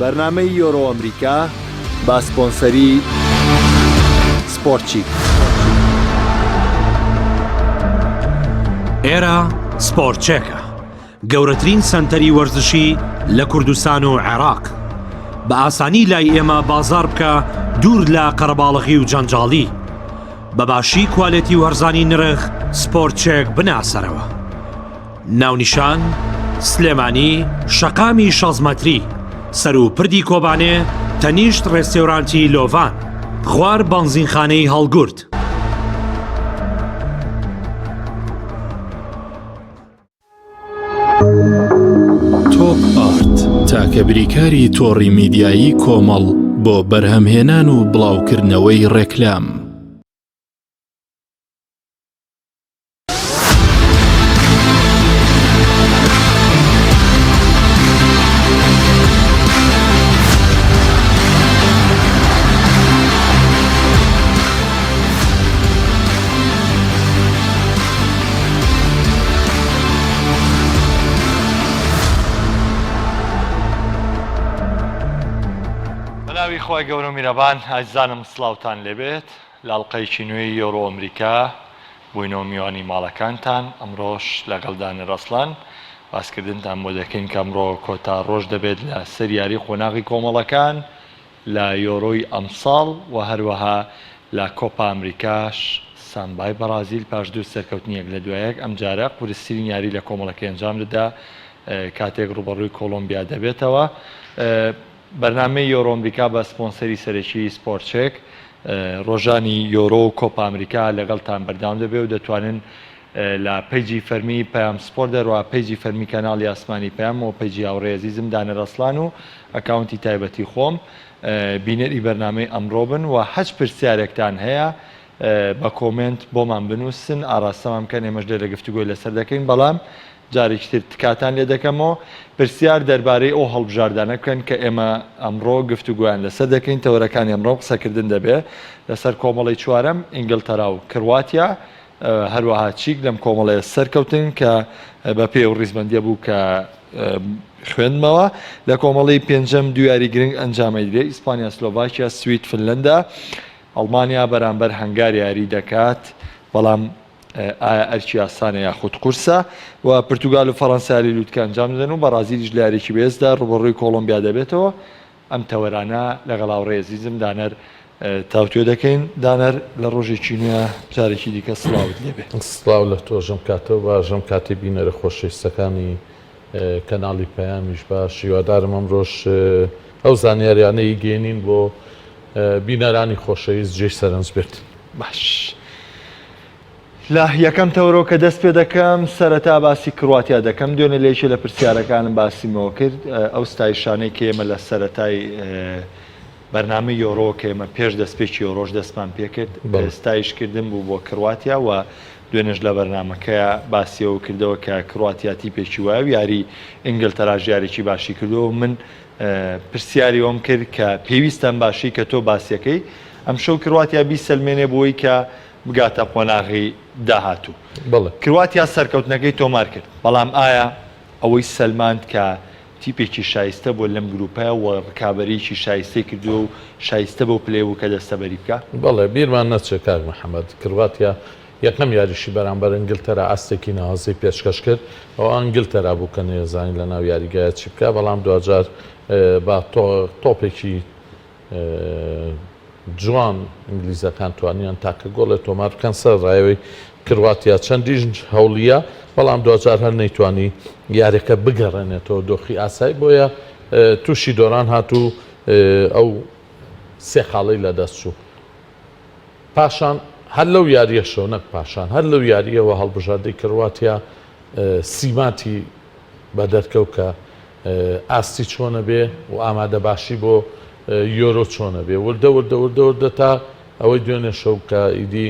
بەرنامەی یۆرۆ ئەمریکا با سپۆنسەری سپۆرتچیک. ئێرە سپۆرتچێکە، گەورەترین سەنتەری وەرزشی لە کوردستان و عێراق. بە ئاسانی لای ئێمە بازار بکە دوور لە قەرەباڵغی و جەنجاڵی. بەباشی کوالێتی وەرزانی نرخ سپۆرتچێک بناسەرەوە. ناونیشان سلێمانی شەقامی 16 مەتری، سەر و پردی کۆبانێ، تەنیشت ڕێستێورانتی لۆڤان، خوار بەنزینخانەی هەڵگورد. تۆپ ئارت تاکە بریکاری تۆڕی میدیایی کۆمەڵ بۆ بەرهەمهێنان و بڵاوکردنەوەی ڕێکلام. خۆی گەورە میرەبان ئازانم سلااوتان لێبێت لاڵقەیکی نوێی یۆرۆ ئەمریکا بووینەوە میوانی ماڵەکانتان. ئەمڕۆژ لەگەڵدانی ڕەسڵان باسکردنتان بۆ دەکەین کە ئەمڕۆ کۆتا ڕۆژ دەبێت لە سەر یاری قۆناغی کۆمەڵەکان لە یۆرۆی ئەمساڵ و هەروەها لە کۆپا ئەمریکاش سامبای بەرازیل پاش دوو سەرکەوتنیەک لە دوایەک ئەم جارە قورستترین یاری لە کۆمەڵەکە ئەنجام دەدا کاتێک ڕوبەڕووی کۆلۆمبیا دەبێتەوە. بەرنامەی یۆرۆ ئەمریکا بە سپۆنسەری سەرەکی سپۆرتچێک ڕۆژانی یۆرۆ و کۆپا ئەمریکا لەگەڵتان بەردەوام دەبێت و دەتوانن لە پەیجی فەرمی پەیام سپۆرت دەڕوا پەیجی فەرمی کەناڵی ئاسمانی پەیام و پەیجی هاوڕێی عەزیزم دانە ڕەسڵان و ئەکاونتی تایبەتی خۆم بینەری بەرنامەی ئەمڕۆ بن و هەچ پرسیارێکتان هەیە بە کۆمنت بۆمان بنووسن ئاراستەمان بکەن ئێمەش لێرە گفتوگۆی لەسەر دەکەین. بەڵام جارێکتر تکاتان لێ دەکەمەوە پرسیار دەربارەی ئەو هەڵبژاردانە بکەن کە ئێمە ئەمڕۆ گفتوگویان لەسەر دەکەین. تەوەرەکانی ئەمڕۆ قسەکردن دەبێت لەسەر کۆمەڵی چوارەم ئینگلتەرا و کرواتیا، هەروەها چیک لەم کۆمەڵەیە سەرکەوتن کە بە پێ و ڕیزبەندیە بوو کە خوێندمەوە. لە کۆمەڵی پێنجەم دو یاری گرنگ ئەنجامەیدرێت ئیسپانیا، سلۆڤاکیا، سوید، فنلەندا. ئەڵمانیا بەرامبەر هەنگار یاری دەکات بەڵام ئایا ئەرکی ئاسانە یاخود قورسە و پرتوگال و فەڕەنسا یاری لووتکە ئەنجام دەدەن و بەرازیلیش لە یاریی بەهێزدا ڕوبەڕووی کۆلۆمبیا دەبێتەوە. ئەم تەوەرانە لەگەڵ هاوڕێی عەزیزم دانەر تاوتوێ دەکەین. دانەر لە ڕۆژێکی نوێ جارێکی دیکە سڵاوت لێبێت. سڵاو لە تۆژەم کاتەوە باژەم کاتی بینەرە خۆشەویستەکانی کەناڵی پەیامیش باش هیوادارم ئەمڕۆژ ئەو زانیاریانەی گەێنین بۆ بینەرانی خۆشەویست جێی سەرنج بێت. باش لە یەکەم تەورۆ کە دەست پێ دەکەم سەرەتا باسی کرواتیا دەکەم، دوێنێ لێشە لە پرسیارەکانم باسیمەوە کرد. ئەو ستایشانەی کە ئێمە لە سەرەتای بەرنامەی یۆرۆ کە ئێمە پێش دەستپێکی یۆرۆژ دەستمان پێکرد ستایشکردن بوو بۆ کرواتیا و دوێنێش لە بەرنامەکەیە باسیەوە کردەوە کە کرواتیاتی پێکی وایە و یاری ئینگلتەرا ژیارێکی باشی کردەوە. من پرسیاری ئەوم کرد کە پێویستم باشی کە تۆ باسیەکەی ئەم شەو کرواتیا بیسەلمێنێ بۆی کە بگاتە قۆناغی داهاتوو. کرواتیا سەرکەوتنەکەی تۆمار کرد، بەڵام ئایا ئەوەی سەلماند کە تیپێکی شایستە بۆ لەم گروپە و ڕکابەرێکی شایستەی کردو و شایستە بۆ پلێ و کە دەستەبەری بکە؟ بەڵێ بیرمان نەچێت کاک محەممەد. کرواتیا یەکەم یاریشی بەرامبەر ئینگلتەرا ئاستێکی ناوازەی پێشکەش کرد ئەو ئینگلتەرا بوو کە نێزانین لە ناو یاریگایە چی بکە، بەڵام دوجار با تۆپێکی جوان ئینگلیزەکان توانیان تاکە گۆڵێت تۆمار بکەن سەر ڕایەوەی کرواتیا. چەندیش هەوڵیە بەڵام دوجار هەر نەیتوانی یاریەکە بگەڕێنێتەوە دۆخی ئاسایی، بۆیە تووشی دۆران هاتوو ئەو سێ خاڵەی لەدەست چوو. پاشان هەر لەو یاریەشەوە نەک پاشان هەر لەو یاریەوە هەڵبژاردەی کرواتیا سیماتی بە دەرکەوت کە ئاستی چۆنە بێ و ئامادە باشی بۆ یۆرۆ چۆنە بێ وردە تا ئەوەی دوێنێ شەو کە ئیدی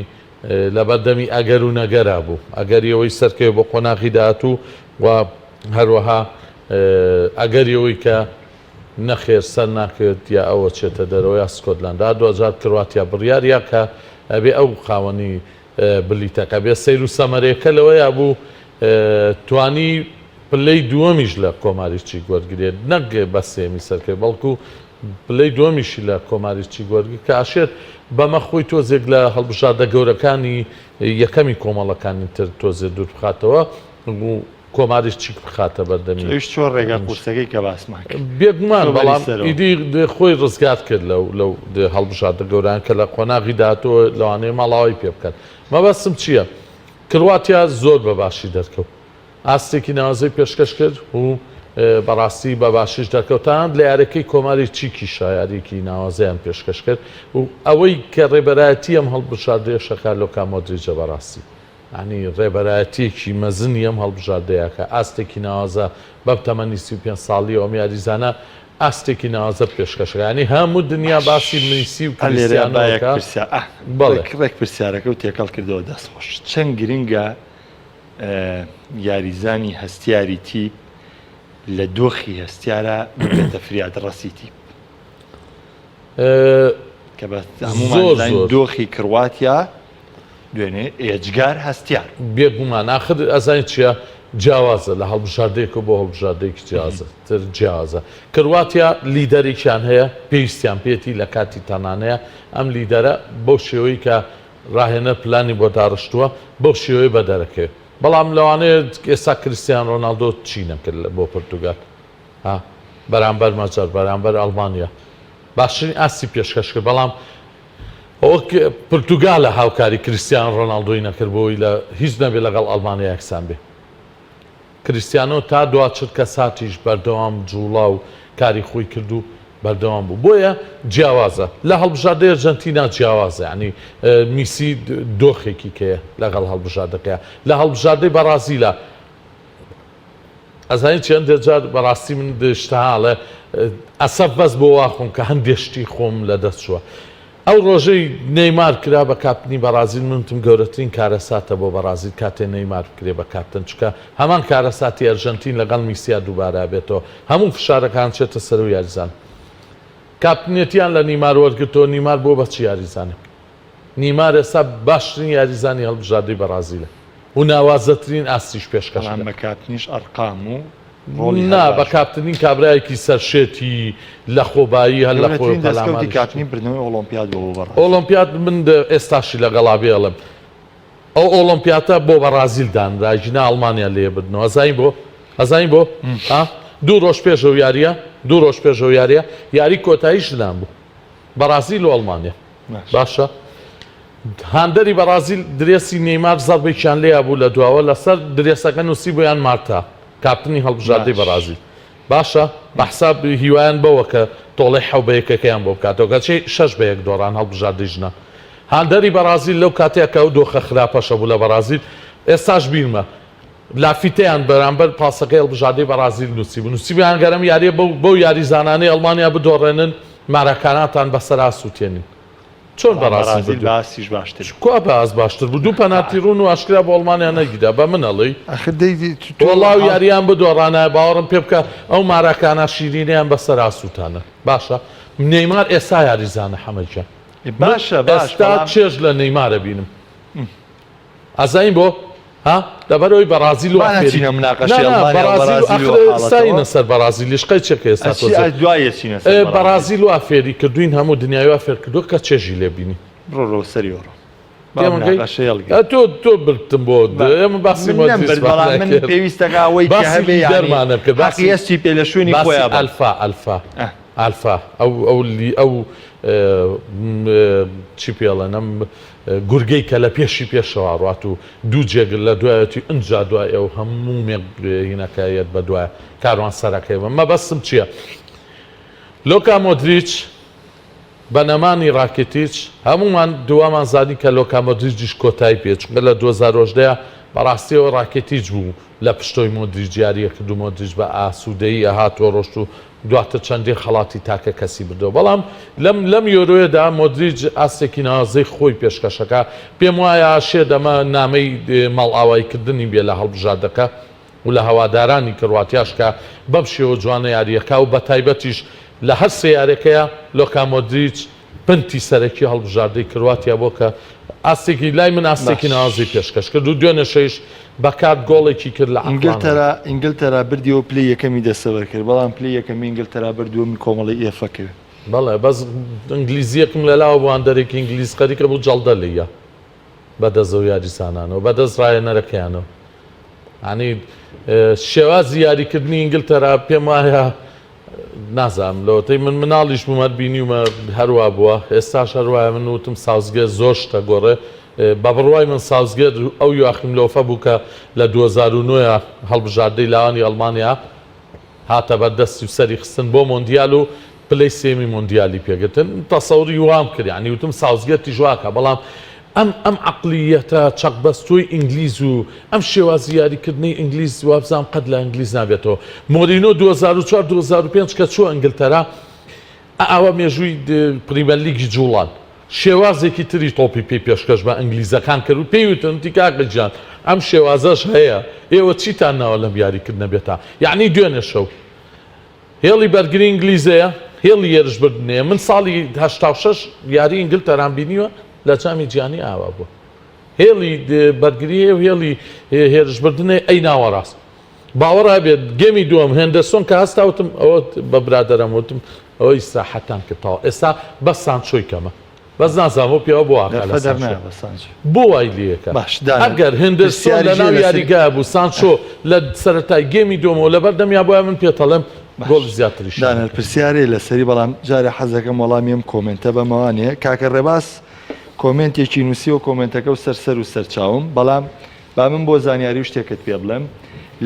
لە بەردەمی ئەگەر و نەگەرا بوو. ئەگەریەوەی سەرکەوێ بۆ قۆناغی داهاتوو و هەروەها ئەگەریەوەی کە نەخێر سەر ناکرێت یا ئەوە چێتە دەرەوە یا سکۆتلەندا. دوجار کرواتیا بڕیارە کە ئەبێ ئەو خاوەنی بلیتەکە بێ سەیر و سەمەرێکە لەوەیە بوو توانی پلەی دووەمیش لە کۆماری چی وەرگێت نەک بە سێمی سەرکەی بەڵکو پلەی دووەمیشی لە کۆماری چی وەرگی کە ئاشێت بەمە خۆی تۆزێک لە هەڵبژاردە گەورەکانی یەکەمی کۆمەڵەکانی تر تۆزێ دوور بخاتەوە و کۆماریش چیک بخاتە بەردەمی چۆن ڕێگە قورسەکەی کە باسمان بێگومان بەڵام ئیدی خۆی ڕزگات کرد لەو هەڵبژاردە گەوران کە لە قۆناغی داهاتەوە لەوانەیە ماڵاوی پێ بکەن مەبەستم چییە؟ کرواتیا زۆر بە باشی دەرکەوت ئاستێکی ناوازەی پێشکەش کرد و بەڕاستی بە باشیش دەرکەوتان لە یارەکەی کۆماری چیکی شایارێکی ناوازیان پێشکەش کرد و ئەوەی کە ڕێبەرایەتی ئەم هەڵبژاردەیە شەکار لۆکا مۆدریچە بەڕاستی ینی ڕێبەرایەتێکی مەزنی ئەم هەڵبژاردەیەکە ئاستێکی ناوازە بەم تەمەنی 35 ساڵی ئەو یاریزانە ئاستێکی ناوازە پێشکەشەکانی هەموو دنیا باسی میسی و ڕێک پرسیارەکە و تێکەڵ کردەوە دەستخۆش چەند گرنگە یاریزانی هەستیاری تیپ لە دۆخی هەستیارە بێتە فریاد ڕەسی تیپ کە بە هەمومان دۆخی کرواتیا دوێنێ ئێجگار هەستیار بێگومان ناخر ئەزانین چییە جیاوازە لە هەڵبژاردەیەکە بۆ هەڵبژاردەیەکی جیازە تر جیازە کرواتیا لیدەرێکیان هەیە پێویستیان پێێتی لە کاتی تەنانەیە ئەم لیدەرە بەو شێوەی کە ڕاهێنە پلانی بۆ داڕشتووە بەو شێوەی بە دەرەکەوێت بەڵام لەوانەیە ئێستا کریستیان ڕۆناڵدۆ چی نەکرد بۆ پرتوگال بەرامبەر مەجار بەرامبەر ئەڵمانیا باشترین ئاستی پێشکەش کرد بەڵام ئەوە پرتوگالە هاوکاری کریستیان ڕۆناڵدۆی نەکرد بۆی لە هیچ نەبێت لەگەڵ ئەڵمانیا یەکسان بێ کریستیانۆ تا دوچر کە ساتیش بەردەوام جوڵا و کاری خۆی کرد و بەردەوام بوو بۆیە جیاوازە لە هەڵبژاردەی ئەرجەنتینا جیاوازە ینی میسی دۆخێکی کەیە لەگەڵ هەڵبژاردەکەیە لە هەڵبژاردەی بەرازیلە ئەزانین چەند دەجار بەڕاستی من دشتهاڵە ئەسەف بەس بۆ واخۆم کە هەندێشتی خۆم لە دەست چووە ئەو ڕۆژەی نەیمار کرا بە کاپنی بەرازیل منتم گەورەترین کارەساتە بۆ بەرازیل کاتێ نەیمار بکرێ بە کاپتن چکە هەمان کارەساتی ئەرژەنتین لەگەڵ میسیا دووبارە بێتەوە هەموو فشارەکان چێتە سەر و یاریزان کاپنێتیان لە نیمار وەرگتەوە نیمار بۆ بەچی یاریزانە نیمار ئێستا باشترین یاریزانی هەڵبژاردەی بەرازیلە و ناوازەترین ئاستیش پێشکەشان بە کاپنیش ئەرقام و نا بە کاپتنین کابراایەکی سەرشێتی لە خۆبایی هەل لە خۆی دەستکەوتی کاتنی بردنەوەی ئۆلۆمپیاد بۆ بەڕ ئۆلۆمپیاد من ئێستاشی لەگەڵابێ ئەڵم ئەو ئۆلۆمپیاتە بۆ بەرازیل دانرا ژینە ئەڵمانیا لێ بدنەوە ئەزانین بۆ دوو ڕۆژ پێشەوە یاریە دوو ڕۆژ پێشەوە یاریە یاری کۆتاییش دان بوو بەرازیل و ئەڵمانیا باشە هاندەری بەرازیل درێسی نەیمار زەربێکیان لێیا بوو لە دواوە لەسەر درێسەکە نووسی بۆیان مارتا کاپتنی هەڵبژاردەی بەرازیل باشە بەحساب هیوایان بەوە کە تۆڵی حەوبەیەکەکەیان بۆ بکاتەوە کەچی 6 بە 1 دۆڕان هەڵبژاردەی ژنە هاندەری بەرازیل لەو کاتێکە ئەو دۆخە خراپەشە بوو لە بەرازیل ئێستاش بیرمە لافیتیان بەرامبەر پاسەکەی هەڵبژاردەی بەرازیل نووسی بوو نووسیبیان گەرم یاریە بەو یاریزانانەی ئەڵمانیا بدۆڕێنن مارەکاناتان بەسەر ئاسووتێنین چۆن بەڕاستی باسیش باشتر کو باز باشتر بوو دوو پەناتی ڕوون و ئاشکرا بۆ ئەڵمانیا نەگیدا بە منەڵی وەڵاو یاریان بدۆڕانە باوەڕم پێ بکە ئەو مارەکانە شیرینیان بەسەر ئاسووتانە باشە نەیمار ئێستا یاریزانە حەمەجە باشە ئێستا چێژ لە نەیمارە بینم ئەزین بۆ لەبەرەوەی بەرازیل و ساینە سەر بەرازیلیش قەی چێکە ئێستا بەرازیل و ئافێری کردوین هەموو دنیای ئافێر کردو کە چێژی لێ بینی ڕۆ سەریۆڕۆ تۆ برتم بۆ ئێمە باسی پێویستەکە ئەوەی دەرمانە بکە هێستی پێ لە شوێنی خۆیان ئەو چی پێڵێن ئەم گورگەی کە لە پێشی پێشەوە ڕات و دوو جێگر لە دوایەتی ئەجا دوای ئەو هەموو مێهینەکەیەت بە دوایە کاروان سەرەکەیەوە مەبەستم چییە؟ لۆکا مۆدریچ بە نەمانی ڕاکێتیچ هەمومان دوامان زانی کە لۆکا مۆدریچیش کۆتایی پێچکە لە 2010 بەڕاستیەوە ڕاکێتیچ بوو لە پشتۆی مۆدریچ جاریە کرد و مۆدریچ بە ئاسوودەیی ئەهاتوە ڕۆشت و دواتر چەندێک خەڵاتی تاکە کەسی بردەوە بەڵام لەم یۆرۆیەدا مۆدریچ ئاستێکی نازەی خۆی پێشکەشەکە پێم وایە شێ دەمە نامەی ماڵ ئاوایکردنی بێ لە هەڵبژاردەکە و لە هەوادارانی کرواتیاشکە بەم شێوە جوانە یاریەکە و بە تایبەتیش لە هەر سێ یارەکەیە لۆکا مۆدریچ پنتی سەرەکی هەڵبژاردەی کرواتیا بۆ کە ئاستێکی لای من ئاستێکی نازی پێشکەش کرد و دوێنێ شەیش بەکات گۆڵێکی کرد لە ئینگلتەرا بردیەوە پلی یەکەمی دەستەوە کرد بەڵام پلی یەکەمی ئینگلتەرا بردووەمی کۆمەڵی ئێفە کرد بەڵێ بەس ئینگلیزیەکم لەلاوە بۆ هەندێکی ئینگلیز خەریکە بوو جەڵدە لێیە بەدەست و یاریسانانەوە بەدەست ڕایەنەرەکەیانەوە ینی شێوازی یاریکردنی ئینگلتەرا پێم وایە نازانم لەوەتەی من مناڵیش بوومەت بینیومە هەروە بووە ئێستاش هەروایە من وتم ساوزگە زۆر شتە گۆڕێ بە بڕوای من ساوزگەر ئەو یاخیم لۆفە بوو کە لە 2009 هەڵبژاردەی لاوانی ئەڵمانیا هاتە بەردەستی و سەری خستن بۆ مۆندیال و پلەی سێمی مۆندیالی پێگرتن تەسەوری وام کرد ینی وتم ساوزگەتی ژواکە بەڵام ئەم عقلیەتە چەقبەستۆی ئینگلیز و ئەم شێوازی یاریکردنی ئینگلیز وابزانام قەت لە ئینگلیز نابێتەوە مۆرینۆ 2004-2005 کە چوە ئینگلتەرا ئەوە مێژووی پریمەر لیگی جوڵان شێوازێکی تری تۆپی پێی پێشکەش بە ئینگلیزەکان کرد و پێیوتن تیکاگەجان ئەم شێوازەش هەیە ئێوە چیتان ناوە لەم یاریکردنە بێتە یعنی دوێنێ شەو هێڵی بەرگری ئینگلیزەیە هێڵی هێرشبردنەیە من ساڵی 86 یاری ئینگلتەران بینیوە لە جامی جیانی ئاوا بووە هێڵی بەرگریە و هێڵی هێرشبردنێ ئەی ناوەڕاست باوەڕا بێت گەمی دووەم هێندەسۆن کە هەستاوتم ئەوە بە برادەرەم وتم ئەوە ئیسراحەتان کردەوە ئێستا بەس سانچۆی کەمە بەس نازانم پێوە بۆ بۆ وای لەکە ئەگەر هێندەسۆن لە ناو یاریگا بوو سانچۆ لە سەرەتای گەمی دووەمەوە لە بەردەمیا بۆە من پێتەڵێم گۆڵ زیاتریش دانر پرسیارێ لەسەری بەڵام جارە حەزەکەم وەڵامیم کۆمنتە بەمەوانەیە کاکە ڕێباس کۆمنتێکی نووسی و کۆمنتەکە و سەر و سەرچاوم بەڵام با من بۆ زانیاری و شتێکت پێ بڵێم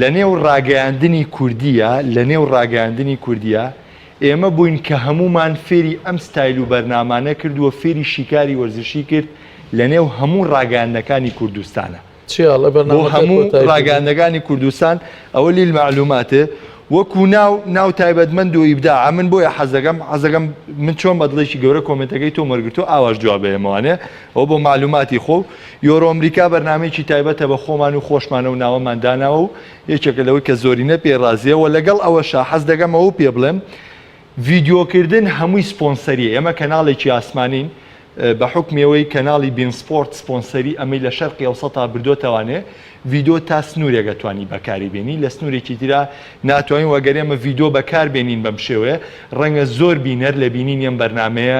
لە نێو ڕاگەیاندنی کوردیە لە نێو ڕاگەیاندنی کوردیە ئێمە بووین کە هەمومان فێری ئەم ستایل و بەرنامانە کردووە فێری شیکاری وەرزشی کرد لە نێو هەموو ڕاگەیاندەکانی کوردستانە بۆ هەموو ڕاگەیاندەکانی کوردستان ئەوە لیل معلوماتێ وەکو ناو تایبەتمەند و ئیبداع من بۆیە حەزەکەم من چۆن بەدڵێکی گەورە کۆمنتەکەی تۆ وەرگرتو ئاواش جوابەیەمەوانێ ئەوە بۆ معلوماتی خۆ یۆرۆ ئەمریکا بەرنامەیەکی تایبەتە بە خۆمان و خۆشمانە و ناوەمانداناوە و یەکێکە لەوەی کە زۆرینە پێڕازیەوە لەگەڵ ئەوەشە حەز دەگەم ئەوە پێ بڵێم ڤیدیۆکردن هەمووی سپۆنسەریە ئێمە کەناڵێکی ئاسمانین بە حکمیەوەی کەناڵی بین سپۆرت سپۆنسەری ئەمەی لە شەرقی ئەوسەتا بردوتەوانێ ڤیدۆ تا سنوورێک دەتوانی بەکاری بێنی لە سنوورێکی ترا ناتوانین وەگەرێمە ڤیدۆ بەکار بێنین بەم شێوەیە ڕەنگە زۆر بینەر لە بینین ئەم بەرنمەیە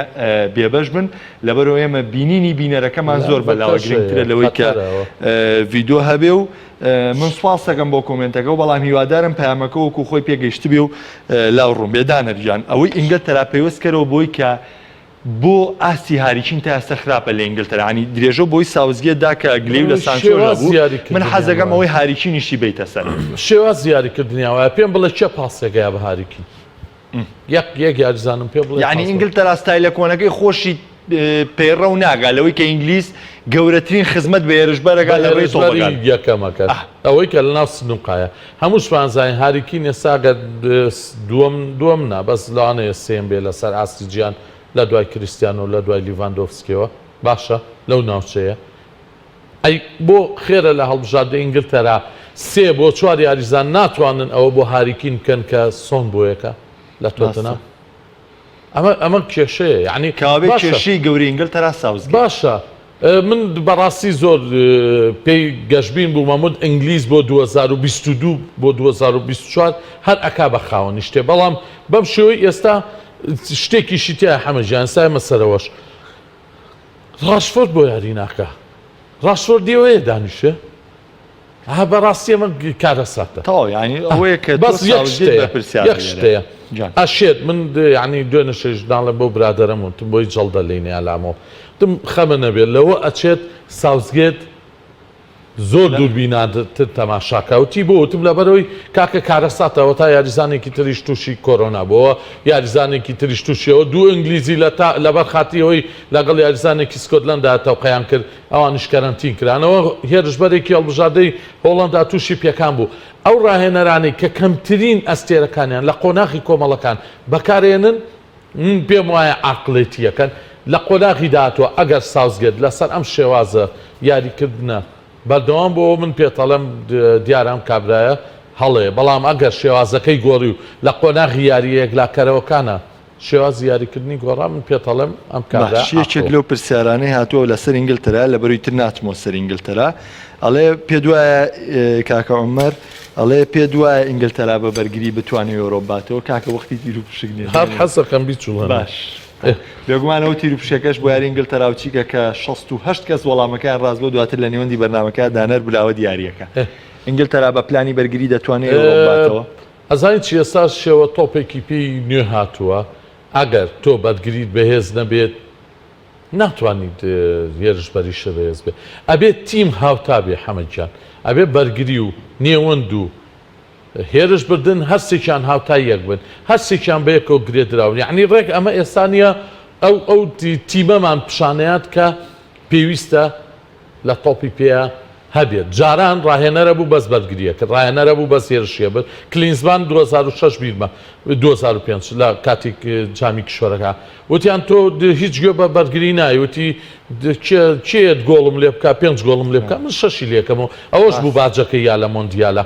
بێبەش بن لەبەرەوە ئێمە بینینی بینەرەکەمان زۆر بەلاوە گرنگترە لەوەی کە ڤیدۆ هەبێ و من سواس دەکەم بۆ کۆمنتەکە و بەڵام هیوادارم پەیامەکە وەکو خۆی پێگەیشت بێ و لاو ڕوون بێدانەرجان ئەوەی ئینگلتەرا پێوەست کەرەوە بۆی کە بۆ ئاستی هاریچین تا ئێستا خراپە لە ئینگلتەرانی درێژە بۆی ساوزگێدا کە گلەی لە سانچۆ من حەزەکەم ئەوەی هاریچینیشی بیتە سەر شێواز یاریکردنیاوە پێم بڵێ چه پاسێگەیە بە هاریکی یەک یاریزانم پێ بڵێ یعنی ئینگلتەرا ستایلە کۆنەکەی خۆشی پەیڕە و ناگا لەوەی کە ئینگلیز گەورەترین خزمەت بە هێرشبەرەکە لە ڕێی تۆڵەکان یەکەمەکە ئەوەی کە لە ناو سنووقایە هەموو شوانزانین هاریکین ئێستاگە دووەم نا بەس لەوانەیە سێم بێ لەسەر ئاستی گیان لە دوای کریستیان و لە دوای لیڤاندۆفسکیەوە باشە لەو ناوچەیە ئەی بۆ خێرە لە هەڵبژاردە ئینگلتەرا 3 بۆ 4 یاریزان ناتوانن ئەوە بۆ هاریکین بکەن کە سۆن بۆیەکە لە تۆتنە ئەمە کێشەیە یعنی کاوێ کێشەی گەوری ئینگلتەرا ساوز باشە من بەڕاستی زۆر پێی گەشتبین بوو مەمود ئینگلیز بۆ 2022 بۆ 2024 هەر ئەکا بە خاوەنی شتێ بەڵام بەم شێوەی ئێستا شتێکیشی تیا هەمەژیان سای مەسەرەوەش ڕاشفۆرد بۆ یاری ناکە ڕاشفۆرد دیوەیە دانیشە ها بەڕاستی ئەمە کارە ساتە تەواو یعنی ئەوەیە کە بەس یەک شتەیە ئاشێت من یعنی دوێنە شەژدان لە بۆ برادەرەم وتم بۆی جەڵدە لێنێ ئالامەوە تم خەمە نەبێت لەوە ئەچێت ساوزگێت زۆر دووربیناتر تەماشاکەوتی بۆ وتم لەبەرەوەی کاکە کارەساتەوە تا یاریزانێکی تریش تووشی کۆرۆنا بۆەوە یاریزانێکی تریش تووشیەوە دوو ئینگلیزی لەبەر خاتیەوەی لەگەڵ یاریزانێکی سکۆتلەندا تەوقەیان کرد ئەوانش کەرەنتین کرانەوە هێرشبەرێکی هەڵبژاردەی هۆڵەندا تووشی پێکان بوو ئەو ڕاهێنەرانی کە کەمترین ئەستێرەکانیان لە قۆناغی کۆمەڵەکان بەکارێنن پێم وایە عاقڵێتیەکەن لە قۆناغی داهاتوە ئەگەر ساوزگێت لەسەر ئەم شێوازە یاریکردنە بەردەوام بۆ من پێتەڵەم دیارام کابرایە هەڵێ بەڵام ئەگەر شێوازەکەی گۆڕی و لە قۆناغی یاریەک لاکەرەوەکانە شێوازی یاریکردنی گۆڕا من پێتەڵم ئەم کارە یەکێک لەو پرسیارانەی هاتووە لەسەر ئینگلترا لە بەروی تر ناچمەوە سەر ئینگلترا ئەڵێ پێ دوایە کاکە عومەر ئەڵێ پێ دوایە ئینگلترا بە بەرگری بتوانێت ئەوڕۆباتەوە کاکە وەختی تیر و پشکنێ هەر حەزەکەم بیچوڵە باش بێگومانەوە تیر و پشەکەش بۆ یاری ئینگلترا و چیکە کە 68 کەس وەڵامەکان ڕاست بۆ دواتر لە نێوەندی بەرنامەکە دانەر بلاوە دیارریەکە ئینگلترا بە پلانی بەرگری دەتوانێت ئەوڕۆباتەوە ئەزانی چی ئێستا شێوە تۆپێکی پێی نوێ هاتووە ئەگەر تۆ بەدگریت بەهێز نەبێت ناتوانیت هێرش بەریشە بەهێز بێت ئەبێت تیم هاوتا بێ حەمەدجان ئەبێ بەرگری و نێوەند و هێرش بردن هەرسێکیان هاوتای یەک بن هەرسێکیان بەیەکەوە گرێدراون یعنی ڕێک ئەمە ئێستانە ئەو تیمەمان پیشانەیات کە پێویستە لە تۆپی پێە هەبێت جاران ڕاهێنەرە بوو بەس بەرگریەکە ڕاهێنەرە بوو بەس هێرشیە بن کلینزمان 2006 بیرمە 2005 لە کاتێک جامی کشۆرەکە وتیان تۆ هیچ گوێ بە بەرگری نایە وتی کێت گۆڵم لێ بکە 5 گۆڵم لێ بکە من 6 لێکەمەوە ئەوەش بوو باجەکە یا لە مۆندیالە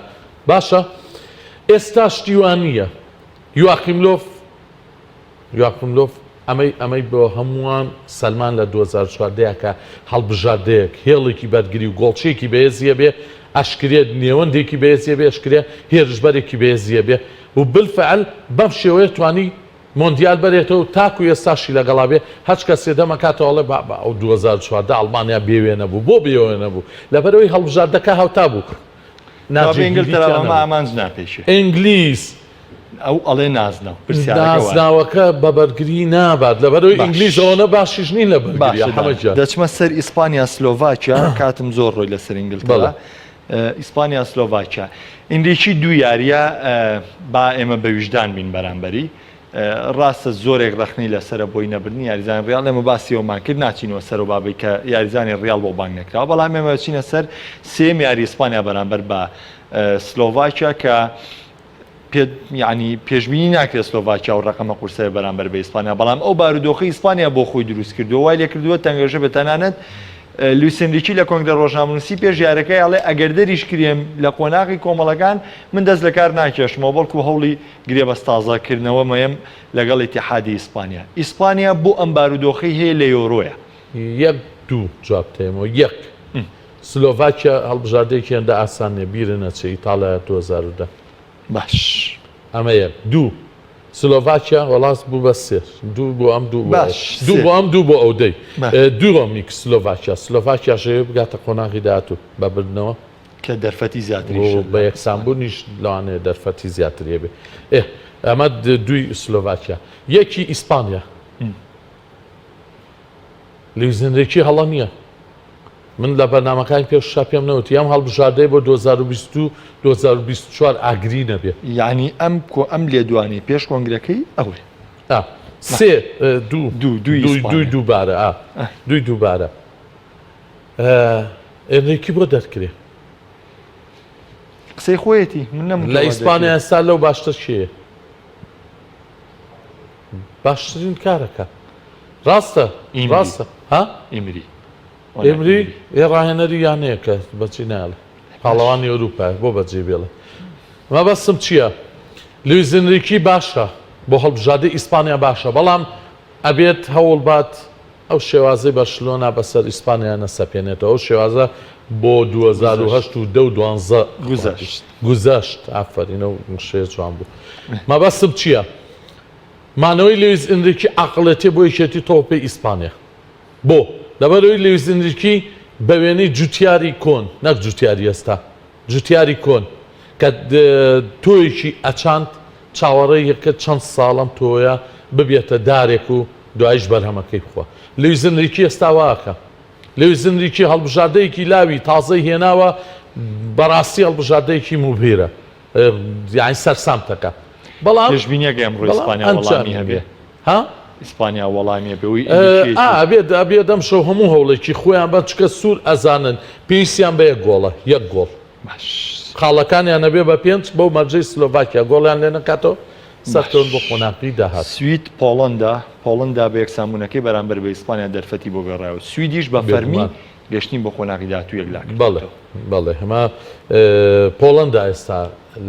باشە ئێستا شتیوان نییە یواخیم لۆف ئەمەی بۆ هەمووان سەلمان لە 2014 کە هەڵبژاردەیەک هێڵێکی بەرگری و گۆڵچێکی بەهێزیە بێ ئەشکرێت نێوەندێکی بەهێزیە بێ ئەشکرێ هێرشبەرێکی بەهێزیە بێ و بالفعل بەم شێوەیە توانی مۆندیال بەرێتەوە تاکو ئێستاشی لەگەڵا بێ هەچ کەسێ دەمەکاتەوەڵێ ئەو 2014 ئەڵمانیا بێوێ نەبوو بۆ بێوێ نەبوو لەبەرەوەی هەڵبژاردەکە هاوتا بوو ئامانج ناپێشێ ئینگلیس ئەو ئەڵێ نازناوەکە بە بەرگری نابات لەبەرەوەی ئینگلیزەوەنە باشیش نین لە بەرگری دەچمە سەر ئیسپانیا سلۆڤاکیا کاتم زۆر ڕۆی لەسەر ئینگلترا ئیسپانیا سلۆڤاکیا ئینگلیشی دوو یاریە با ئێمە بە ویژدان بین بەرامبەری ڕاستە زۆرێک ڕخنی لەسرە بۆی نەبرنی یاریزان ڕیال ئێمە باسیەوەمان کرد ناچینەوە سەر و بابی کە یاریزانی ڕیال بۆ بانگ نەکراوە بەڵام ئێمە چینە سەر سێم یاری ئیسپانیا بەرامبەر بە سلۆڤاکیا کە ینی پێشببینی ناکرێت سلۆڤاکیا و ڕقەمە قورسەیە بەرامبەر بە ئیسپانیا بەڵام ئەو بارودۆخی ئیسپانیا بۆ خۆی دروست کردو وای لێ کردووە تەنگەژە بە تەنانەت لوسندێکی لە کۆنگرە ڕۆژنامەنووسی پێش یارەکەی ئەڵێ ئەگەر دەریش کرێم لە قۆناغی کۆمەڵەکان من دەست لە کار ناکێشمەوە بەڵکو هەوڵی گرێبەستازاکردنەوە مەیەم لەگەڵ ئیتیحادی ئیسپانیا ئیسپانیا بۆ ئەم بارودۆخی هەیە لە یۆرۆیە یەک دوو جوابتێمەوە یەک سلۆڤاکیا هەڵبژاردەیەکی هەندە ئاسانێ بیرە نەچێ ئیتاڵیا 2010 باش ئەمە یەک دوو سلۆڤاکیا وەڵاست بوو بە سێر دوو بۆ ئەم دوو بۆ ئەم دوو بۆ ئەودەی دووەمیک سلۆڤاکیا شەوێ بگاتە قۆناغی داهاتوو بەبردنەوە کە دەرفەتی زیاتر بە یەکسانبوونیش لەوانەیە دەرفەتی زیاترێ بێ ئەمە دوی سلۆڤاکیا یەکی ئیسپانیا لویزنرێکی هەڵە نییە من لە بەرنامەکانی پێش پێم نەوتی ئەم هەڵبژاردەی بۆ 2024 ئاگری نەبێ یعنی ئەم لێدوانی پێش کۆنگرەکەی ئەوێ سێ دووبارە دوی دووبارە ئێرنێکی بۆ دەرکرێ قسەی خۆیەتی لە ئیسپانیا ئێستا لەو باشتر شێیە باشترین کارەکە ڕاستە ئیمری ئێمری ڕاهێنەری یانەیە کە بەچی ناڵێ پاڵەوانی ئەوروپا بۆ بەجێ بێڵێ مە بەسم چییە؟ لویزنریکی باشە بۆ هەڵبژاردەی ئیسپانیا باشە بەڵام ئەبێت هەوڵ بات ئەو شێوازەی بەرشلۆنا بەسەر ئیسپانیا نەسەپێنێتەوە ئەو شێوازە بۆ 2010 و 2012 گوزەشت ئافرینە و شێ جوان بوو مە بەسم چییە؟ مانەوەی لویز ئینریکی عەقڵەتێ بۆ یەکێتی تۆپی ئیسپانیا بۆ لەبەرەوەی لویز ئینریکی بە وێنەی جوتیاری کۆن نەک جوتیاری ئێستا جوتیاری کۆن کە تۆیەکی ئەچاند چاوەڕێی یەکە چەند ساڵم تۆیە ببێتە دارێک و دوایش بەرهەمەکەی بخوا لویز ئینریکی ئێستا واکە لویز ئینریکی هەڵبژاردەیەکی لاوی تازەی هێناوە بەڕاستی هەڵبژاردەیەکی مبهێرە یعنی سەرسامتەکە بەڵام پێشبینیەکە ئەمڕۆ ئیسپانیا وەڵامی هەبێ ئیسپانیا وەڵامی بێەوەی ئابێ دەم شەو هەموو هەوڵێکی خۆیان بە چکە سوور ئەزانن پێویستیان بە یەک گۆڵە یەک گۆڵ خاڵەکانیان نەبێ بە پێنج بەو مەرجەی سلۆڤاکیا گۆڵیان لێ نەکاتەوە سەرکەون بۆ قۆناغی داهات سوید پۆڵەندا بە یەکسانبوونەکەی بەرامبەر بە ئیسپانیا دەرفەتی بۆ گەڕایەوە سویدیش بە فەرمی گەشتین بۆ قۆناغی داهاتوو یەکلاک بەڵێ هەما پۆڵەندا ئێستا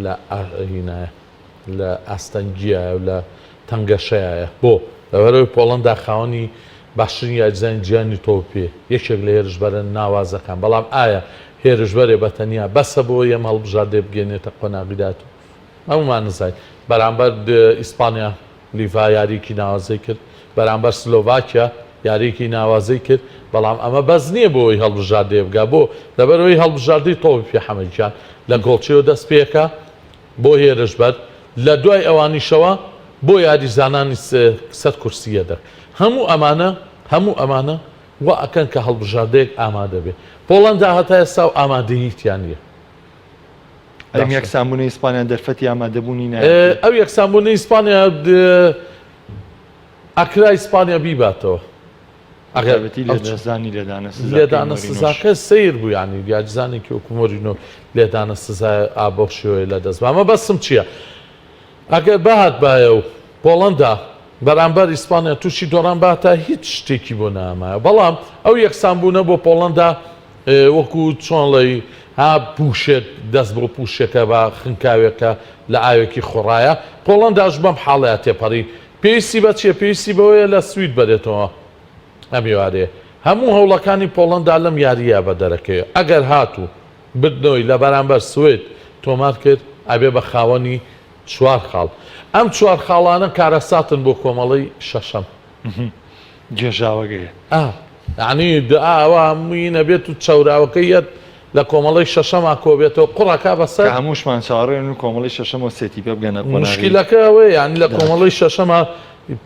لە هینایە لە ئاستەنگیە و لە تەنگەشەیە بۆ لەبەرەوەی پۆڵەندا خاوەنی باشترین یاریزانی گیانی تۆ پێ یەکێک لە هێرشبەرە ناوازەکان بەڵام ئایا هێرشبەرێ بە تەنیا بەسە بۆ یەم هەڵبژاردێ بگەێنێتە قۆناغیدات و ئەومان نزای بەرامبەر ئیسپانیا لیڤا یاریکی ناوازەی کرد بەرامبەر سلۆڤاکیا یاریکی ناوازەی کرد بەڵام ئەمە بەس نییە بۆی هەڵبژاردێ بگا بۆ لەبەرەوەی هەڵبژاردەی تۆپی پێ حەمەدیان لە گۆڵچیەوە دەست پێکە بۆ هێرشبەر لە دوای ئەوانیشەوە بۆ یاریزانانی سەر کورسیە دەر هەموو ئەمانە وا ئەکەن کە هەڵبژاردەیەک ئامادە بێ پۆڵەندا هەتا ئێستا و ئامادەییتیان نیە ئەم یەکسانبوونی ئیسپانیا دەرفەتی ئامادەبوونی ئەو یەکسانبوونی ئیسپانیا ئەکرا ئیسپانیا بیباتەوە ئەگەربەتی لێدانە سزاکە سیر بوو ینی یاریزانێکی وەکومۆرینۆ لێدانە سزای ئابۆ شێوەیە لە دەست ئەمە بەسم چییە؟ ئەگەر بەهات باە و پۆڵەندا بەرامبەر ئیسپانیا تووشی دۆڕان باتە هیچ شتێکی بۆ نامایە بەڵام ئەو یەکسانبوونە بۆ پۆڵەندا وەکو چۆن لەی ها پوشێت دەست بۆ پوشێکە بە خنکاوێکە لە ئاوێکی خۆڕایە پۆڵەنداش بەم حاڵەیە تێپەڕی پێویستی بە چیە پێویستی بەوەیە لە سوید بەرێتەوە ئەمیوارێ هەموو هەوڵەکانی پۆڵەندا لەم یاریە بە دەرەکەوێ ئەگەر هاتوو بردنەوەی لە بەرامبەر سوێت تۆمار کرد ئەبێ بە خاوەنی چوار خاڵ ئەم چوار خاڵانە کارەساتن بۆ کۆمەڵی شەشەم گێژاوەگەیە یعنی ئەوە هەمووی نەبێت و چاوراوەکەیەت لە کۆمەڵی شەشەما کۆبێتەوە قوڕەکە بەسەر هەمووشمان چاڕێن و کۆمەڵی شەشەمەوە سێتی پێ بگەنە مشکلەکە ئەوەیە ینی لە کۆمەڵی شەشەما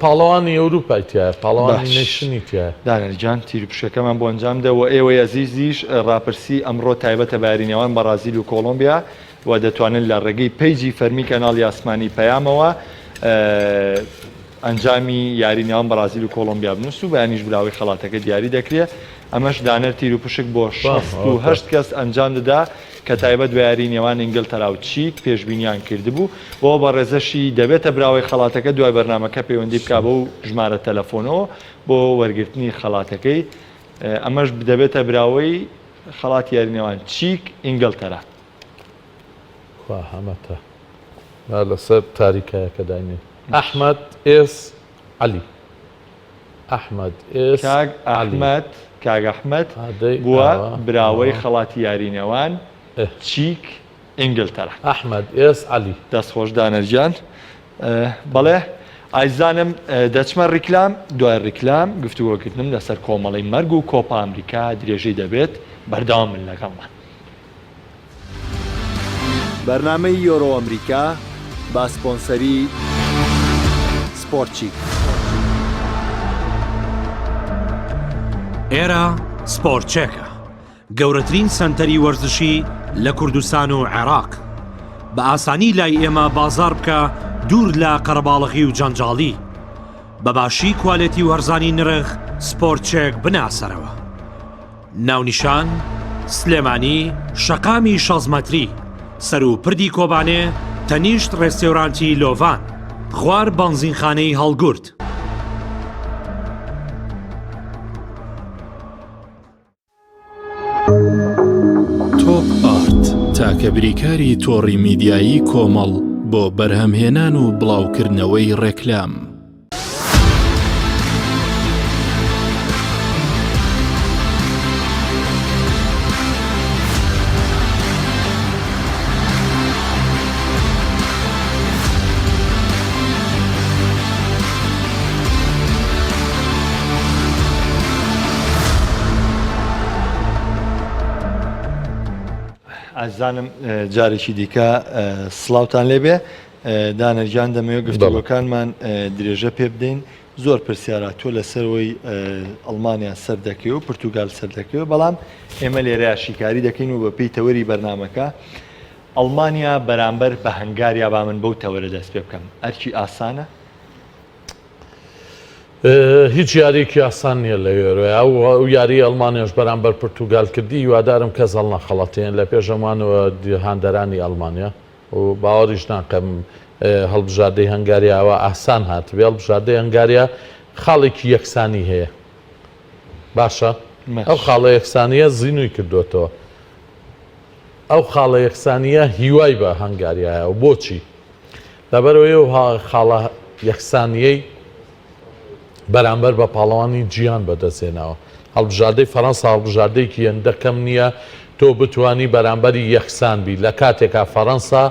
پاڵەوانی ئەوروپای تایە پاڵەوانی نێشنی تایە دانەرجان تیرپشەکەمان بۆ ئەنجامدەوە ئێوە عزیزیش ڕاپرسی ئەمڕۆ تایبەتە بارینەوەن بەرازیل و کۆلۆمبیا و دەتوانن لە ڕێگەی پیجی فەرمی کەناڵی ئاسمانی پەیامەوە ئەنجامی یارینەوەن بەرازیل و کۆلۆمبیا بنووس و بەیانیش براوی خەڵاتەکە دیاری دەکرێت ئەمەش دانەر تیر و پشک بۆ 6 کەس ئەنجام دەدا کە تایبەت بە یارینەوان ئینگلتەرا و چیک پێشبینیان کردبوو بۆ بە ڕێزەشی دەبێتە براوی خەڵاتەکە دوای بەرنامەکە پەیوەندی بکا بە و ژمارە تەلەفۆنەوە بۆ وەرگرتنی خەڵاتەکەی ئەمەش دەبێتە براوەی خەڵات یارینەوان چیک ئینگلتەرا هەمەتە لەسەر تاریکایەکە داینێ ئەحمەد ئێس عەلی ئەحمەد ئێس ئەحمەد کاگ ئەحمەد بووە براوەی خەڵاتی یارینەوان چیک ئینگلتەرا ئەحمەد ئێس عەلی دەستخۆش دانەرجان بەڵێ ئایزانم دەچمە ڕیکلام دوای ڕیکلام گفتوگۆکردنم لەسەر کۆمەڵی مەرگ و کۆپا ئەمریکا درێژەی دەبێت بەردەوام من لەگەڵمان بەرنامەی یۆرۆ ئەمریکا با سپۆنسەری سپۆرتچیک ئێرە سپۆرتچێکە گەورەترین سنتەری وەرزشی لە کوردستان و عێراق بە ئاسانی لای ئێمە بازار بکە دوور لە قەرەباڵغی و جەنجاڵی بەباشی کوالێتی وەرزانی نرخ سپۆرتچێک بناسەرەوە ناونیشان سلێمانی شەقامی 6 مەتری سەر و پردی کۆبانێ تەنیشت ڕێستێورانتی لۆڤان خوار بەنزینخانەی هەڵگورت تۆپ ئارت تاکە بریکاری تۆڕی میدیایی کۆمەڵ بۆ بەرهەمهێنان و بڵاوکردنەوەی ڕێکلام ئازانم جارێکی دیکە سڵاوتان لێبێ دانەرجان دەمەوێت گفتگۆکانمان درێژە پێ بدەین زۆر پرسیارە تۆ لەسەرەوەی ئەڵمانیا سەردەکەی و پرتوگال سەردەکەوە بەڵام ئێمە لێرەیە شیکاری دەکەین و بە پێی تەوەری بەرنمەکە ئەڵمانیا بەرامبەر بە هەنگاریا با من بەو تەوەرە دەست پێ بکەم ئەرکی ئاسانە هیچ یاریکی ئاسان نییە لە وێرە ئەو یاری ئەڵمانیاش بەرامبەر پرتوگال کردی هیوادارم کەس هەڵ نەخەڵەتێن لە پێشەمانەوە هاندەرانی ئەڵمانیا و باوەڕیش ناکەم هەڵبژاردەی هەنگاریاوە ئاسان هاتبێ هەڵبژاردەی هەنگاریا خاڵێکی یەکسانی هەیە باشە ئەو خاڵە یەکسانیە زینووی کردوێتەوە ئەو خاڵە یەکسانیە هیوای بە هەنگاریایە و بۆچی لەبەرەوەی خاڵە یەکسانیەی بەرامبەر بە پاڵەوانی جیان بەدەستێنەوە هەڵبژاردەی فەڕەنسا هەڵبژاردەیەکی هێندەکەم نییە تۆ بتانی بەرامبەری یەکسان بی لە کاتێکا فەڕەنسا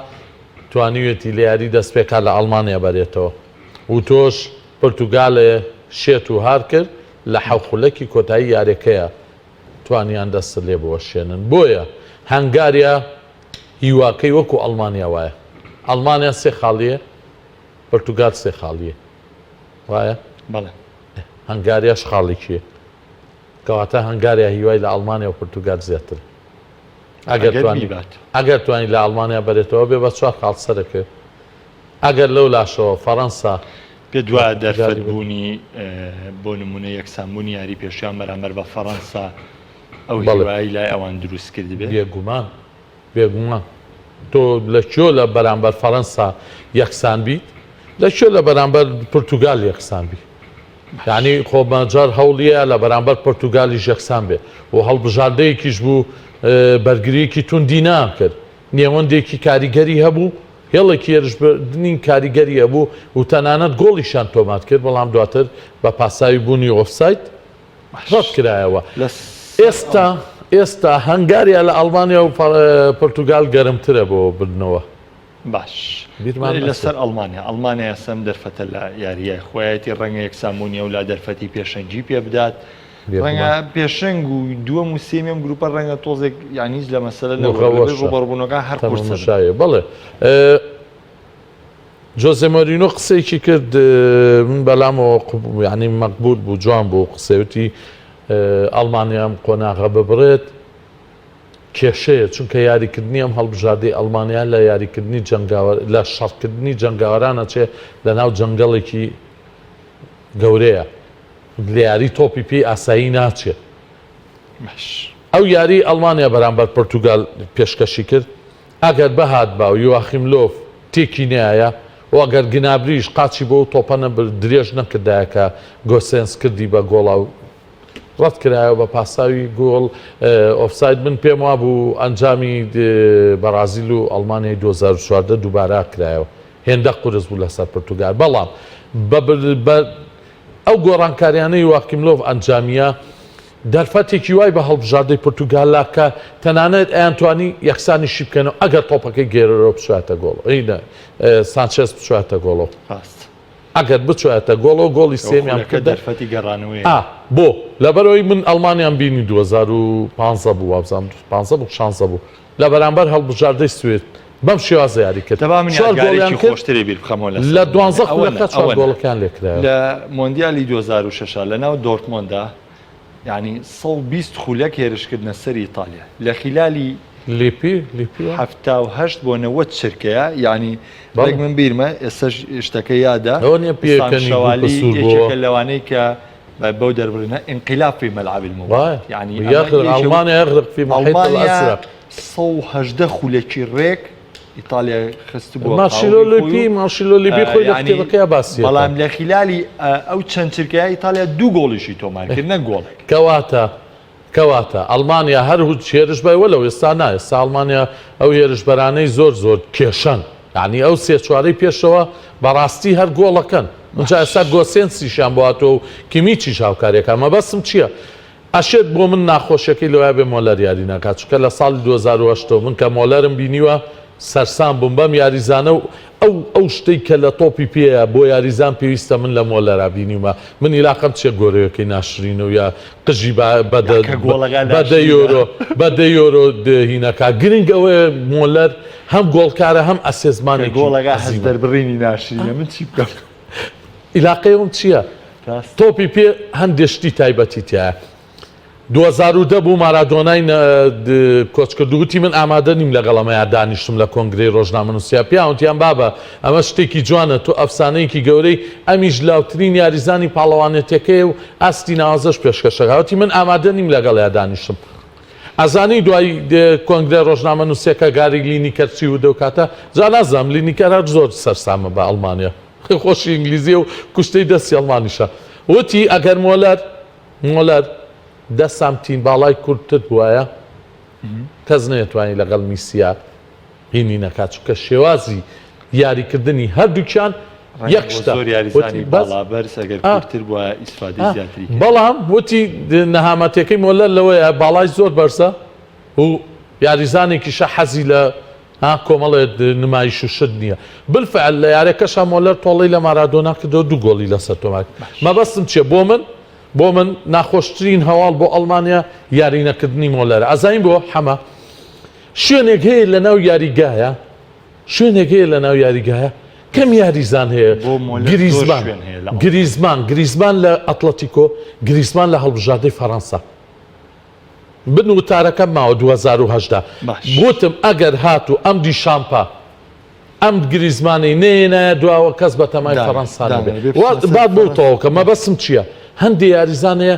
توانیوێتی لە یاری دەستپێکا لە ئەڵمانیا بەرێتەوە و تۆش پرتوگالێ شێت و هار کرد لە حەوخولەکی کۆتایی یاریەکەیە توانیان دەست لێ بوەشێنن بۆیە هەنگاریا هیواکەی وەکو ئەڵمانیا وایە ئەڵمانیا سێ خاڵیە پرتوگال سێ خاڵیە وایە بەڵێ هەنگاریاش خاڵێکیە کەواتە هەنگاریا هیوای لە ئەڵمانیا و پرتوگال زیاتر ئەگەر توانی لە ئەڵمانیا بەرێتەوە بێ بە چوار خاڵ سەرەکە ئەگەر لەو لاشەوە فەڕەنسا پێ دووە دەرفەتبوونی بۆ نمونە یەکسانبوونی یاری پێشیان بەرامبەر بە فەڕەنسا ئەو هیوایی لای ئەوان دروست کرد بێ بێگومان تۆ لەکوێ لە بەرامبەر فەڕەنسا یەکسان بیت لەکوێ لە بەرامبەر پرتوگال یەکسان بی یعنی خۆمەجار هەوڵیە لە بەرامبەر پرتوگالیش یەکسان بێ و هەڵبژاردەیەکیش بوو بەرگریەکی توندی نام کرد نێوەندێکی کاریگەری هەبوو هێڵێکی هێرشبردنی کاریگەری هەبوو و تەنانەت گۆڵیشان تۆمات کرد بەڵام دواتر بە پاساوی بوونی ئۆفساید ڕەت کرایەوە ئێستا هەنگاریا لە ئەڵمانیا و پرتوگال گەرمترە بۆ بردنەوە باش لەسەر ئەڵمانیا سەم دەرفەتە لە یاریای خۆیەتی ڕەنگە یەکسانبوونیە و لا دەرفەتی پێشەنگی پێ بدات ڕەنگە پێشنگ و دووەم و سێمیەم گروپە ڕەنگە تۆزێک یانیز لە مەسەلە ڕوبەڕبوونەکە هەر قورسشایە بەڵێ جۆزێ مۆرینۆ قسەیەکی کرد من بەلامەوە ینی مەقبول بوو جوان بوو قسەوتی ئەڵمانیام قۆناغە ببڕێت کێشەیە چونکە یاریکردنی ئەم هەڵبژاردەی ئەڵمانیا لە یاریکردنی لە شەڕکردنی جەنگاوەرانە چێ لە ناو جەنگەڵێکی گەورەیە لە یاری تۆپی پێی ئاسایی ناچێت ئەو یاری ئەڵمانیا بەرامبەر پرتوگال پێشکەشی کرد ئەگەر بەهات با و یواخیم لۆف تێکی نایە و ئەگەر گنابریش قاچی بۆ تۆپەنە درێژ نەکردایەکە گۆسێنس کردی بە گۆڵا و ڕەت کرایەوە بە پاساوی گۆڵ ئۆفساید من پێم وا بوو ئەنجامی بەرازیل و ئەڵمانیای 2014 دووبارە کرایەوە هێندە قورس بوو لەسەر پرتوگال بەڵام ئەو گۆڕانکاریانەی واکیملۆڤ ئەنجامیە دەرفەتێکی وای بە هەڵبژاردەی پرتوگاللا کە تەنانەت ئەیانتوانی یەکسانیشی بکەنەوە ئەگەر تۆپەکەی گێرەوە بچواتە گۆڵ ئینە سانچێز بچواتە گۆڵەوە ئەگەر بچواتە گۆڵەوە گۆڵی سێمیان کە دەرفەتی گەڕانەوەی بۆ لەبەرەوەی من ئەڵمانیان بینی 2015 بوو وابزانم 15 بوو 16 بوو لە بەرامبەر هەڵبژاردەی سوێت بەم شێوازە یاری کرد خۆشتری بیر بخەمەوە لە 12 خولەکە چوار گۆڵەکان لێکرا لە مۆندیالی 2006 لەناو دۆرتمۆندا یعنی 120 خولەک هێرشکردنە سەر ئیتالیا لە خلالی لیپی 78 بۆ 90 چرکەیە یعنی بەڵێک من بیرمە ئێستا شتەکە یادا یەکێکە لەوانەی کە بەو دەربڕینە انقلاب في ملعب المباراة يعني ألمانيا يغرق في محيط الأزرق 118 خولێکی ڕێک ئیتالیا خست بووە ماشیلۆ لیپی خۆی لە کتێبەکەی باسیە بەڵام لە خلالی ئەو چەند چرکەیە ئیتالیا دوو گۆڵیشی تۆمار کرد نە گۆڵ کەواتە ئەڵمانیا هەر هێرش بای وەلەو ئێستا نایە ئێستا ئەڵمانیا ئەو هێرشبەرانەی زۆر کێشەن یعنی ئەو سێ چوارەی پێشەوە بەڕاستی هەر گۆڵەکەن اینجا ئێستا گۆسێنسیشان بواتەوە و کیمیچی هاوکارێکە مە بەسم چییە؟ ئەشێت بۆ من ناخۆشەکەی لەوای بێ مۆلەر یاری ناکات چونکە لە ساڵی 2008 من کە مۆلەرم بینیوە سەرسان بووم بەم یاریزانە و ئەو شتەی کە لە تۆپی پێەیە بۆ یاریزان پێویستە من لە مۆلەرا بینیمە من ئیلاقم چێ گۆرەیەکەی ناشرین و یا قژی بەدە یۆرۆ هینەکە گرنگ ئەوەیە مۆلەر هەم گۆڵکارە هەم ئەسێزمانی گۆڵەکە هەزدەربڕینی ناشرینە من چی بکەم ئیلاقەیەوم چییە؟ تۆپی پێ هەندێشتی تایبەتی تایە 2010 بوو مارادۆنای کۆچکردوگوتی من ئامادە نیم لەگەڵەمەیە دانیشتم لە کۆنگرەی ڕۆژنامە نووسیا پیاوتیان بابە ئەمە شتێکی جوانە تۆ ئەفسانەیەکی گەورەی ئەمیش لاوترین یاریزانی پاڵەوانێتەکەی و ئاستی ناوازەش پێشکەشەکەوتی من ئامادە نیم لەگەڵەیە دانیشتم ئەزانی دوای کۆنگرە ڕۆژنامە نووسەکە گاری لینیکەرچی و دەوکاتە جا نازانم لینیکەر زۆر سەرسامە بە ئەڵمانیا خۆشی ئینگلیزیە و کوشتەی دەستی ئەڵمانیشە وتی ئەگەر مۆلەر 10 سانتیم باڵای کورتتر وایە کەس نەیەتوانی لەگەڵ میسیا هینی نەکات چونکە شێوازی یاریکردنی هەردووکیان یەکشتا زۆر یاریزانی باڵابەرز ئەگەر کورتتر بووە ئیسفادەی زیاتری بەڵام وتی نەهامەتەکەی مۆلەر لەوەیە باڵای زۆر بەرزە و یاریزانێکیشە حەزی لە کۆمەڵێت نمایش و شت نییە بالفعل لە یارێکەشە مۆلەر تۆڵی لە مارادۆنا کردەوە 2 گۆڵی لەسەر تۆماک مەبەستم چیە بۆ من ناخۆشترین هەواڵ بۆ ئەڵمانیا یارینەکردنی مۆلەرە ئەزانین بۆ حەمە شوێنێک هەیە لە ناو یاریگایە کەم یاریزان هەیە گریزمان لە ئەتلەتیکۆ گریزمان لە هەڵبژاردەی فەڕەنسا بن وتارەکە ماوە 2010 گوتم ئەگەر هاتو ئەم دیشامپا ئەم گریزمانی نێنە دواوە کەس بە تەمای فەڕەنسا بات بۆتەوە کە مەبەستم چییە هەندێک یاریزانەیە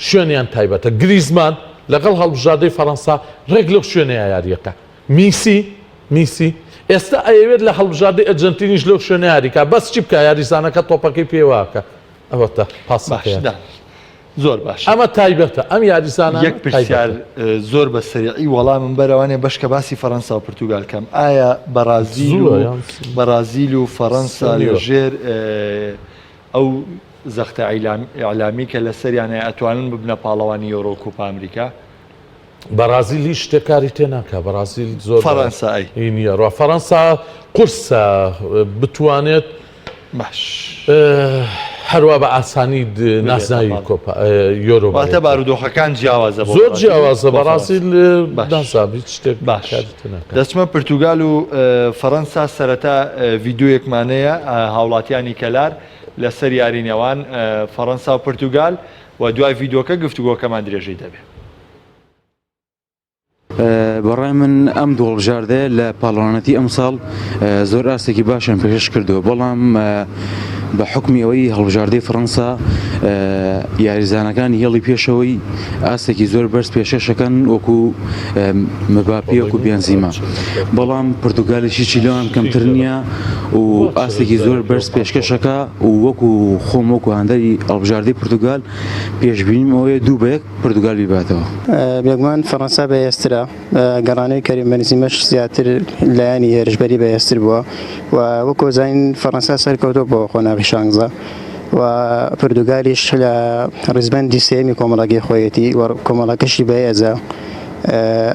شوێنیان تایبەتە گریزمان لەگەڵ هەڵبژاردەی فەڕەنسا ڕێک لەو شوێنەیە یاریەکە میسی ئێستا ئەوێت لە هەڵبژاردەی ئەرجەنتینیش لەو شوێنە یاریکە بەس چی بکە یاریزانەکە تۆپەکەی پێواکە ئەوەتە پاسەکەیە زۆر باش ئەمە تایبەتە ئەم یاریزانە یەک پرسیار زۆر بە سەریعی وەڵامم بەرەوانێ بەشکە باسی فەڕەنسا و پرتوگال کەم ئایا بەرازیل و فەڕەنسا لەژێر ئەو زەختە ئیعلامی کە لە سەریانە ئەتوانن ببنە پاڵەوانی یۆرۆ و کۆپا ئەمریکا بەرازیلی شتێکاری تێناکە بەرازیل زۆر فەڕەنسایی نییە فەڕەنسا قورسە بتوانێت باش هەروە بە ئاسانی ناسناوی یۆرۆ واتە بارودۆخەکان جیاوازە زۆر جیاوازە بەرازیل ناسابی شتێک باش دەچمە پرتوگال و فەڕەنسا سەرەتا ڤیددیۆیەکمانەیە هاوڵاتیانی کەلار لەسەر یارینەوان فەڕەنسا و پرتوگال و دوای ڤیددیۆکە گفتوگۆکەمان درێژەی دەبێت بەڕای من ئەم دۆڵبژاردەیە لە پاڵەوانەتی ئەمساڵ زۆر ئاستێکی باشیان پێشش کردووە بەڵام بە حکمی ئەوەی هەڵبژاردەی فەڕەنسا یاریزانەکانی هێڵی پێشەوەی ئاستێکی زۆر بەرز پێشەشەکەن وەکو مباپی وەکو بێنزیما بەڵام پرتوگالیشی چیلەوان کەمتر نییە و ئاستێکی زۆر بەرز پێشکەشەکە و وەکو خۆم وەکو هەندەری هەڵبژاردەی پرتوگال پێشبینیم ئەوەیە 2-1 پرتوگال بیباتەوە بێگومان فەڕەنسا بەهێزترە گەڕانەی کەریم بەنزیمەش زیاتر لایەنی هێرشبەری بەهێزتر بووە و وەکو زانین فەڕەنسا سەرکەوتووە بۆ خۆناغی شانزە و پرتوگالیش لە ڕیزبەندی سێمی کۆمەڵگەی خۆیەتی و کۆمەڵەکەشی بەهێزە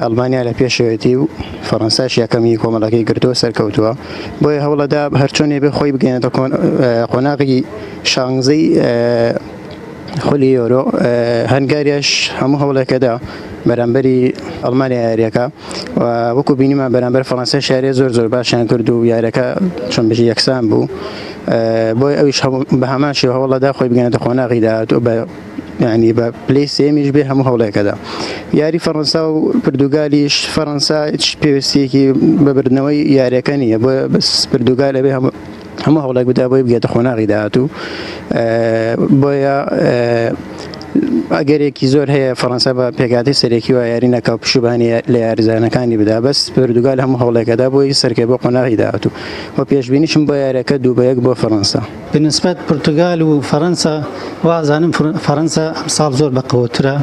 ئەڵمانیا لە پێشەوەتی و فەڕەنساش یەکەمی کۆمەڵەکەی گرتووە سەرکەوتووە بۆیە هەوڵەدا هەرچۆنێ بێ خۆی بگەێنێتە قۆناغی شانزەی خولی یۆرۆ هەنگاریش هەموو هەوڵێکەدا بەرامبەری ئەڵمانیا یاریەکە و وەکو بینیمان بەرامبەر فەڕەنسا شارێ زۆر باشیان کرد و یاریەکە چۆن بژی یەکسان بوو بۆی ئەویش بە هەمان شێوە هەوڵەدا خۆی بگەێنێتە قۆناغیدا ینی بە پلەی سێمیش بێ هەموو هەوڵێکەدا یاری فەڕەنسا و پرتوگالیش فەڕەنسا پێویستیەکی بەبردنەوەی یاریەکە نییە بۆ بەس پرتوگال لەبێ هەموو هەوڵێک بدا بۆی بگێتە خۆناغی داهاتوو بۆیە ئەگەرێکی زۆر هەیە فەڕەنسا بە پێکاتی سەرێکی و یاری نەکاو پشوبانی لە یاریزانەکانی بدا بەس پرتوگال هەموو هەوڵێکەدا بۆی سەرکەی بۆ قۆناغی داهاتوو بۆ پێشبینیشم بۆ یاریەکە 2-1 بۆ فەڕەنسا بنسبەت پرتوگال و فەڕەنسا وازانم فەڕەنسا ئەمساڵ زۆر بەقەوەترە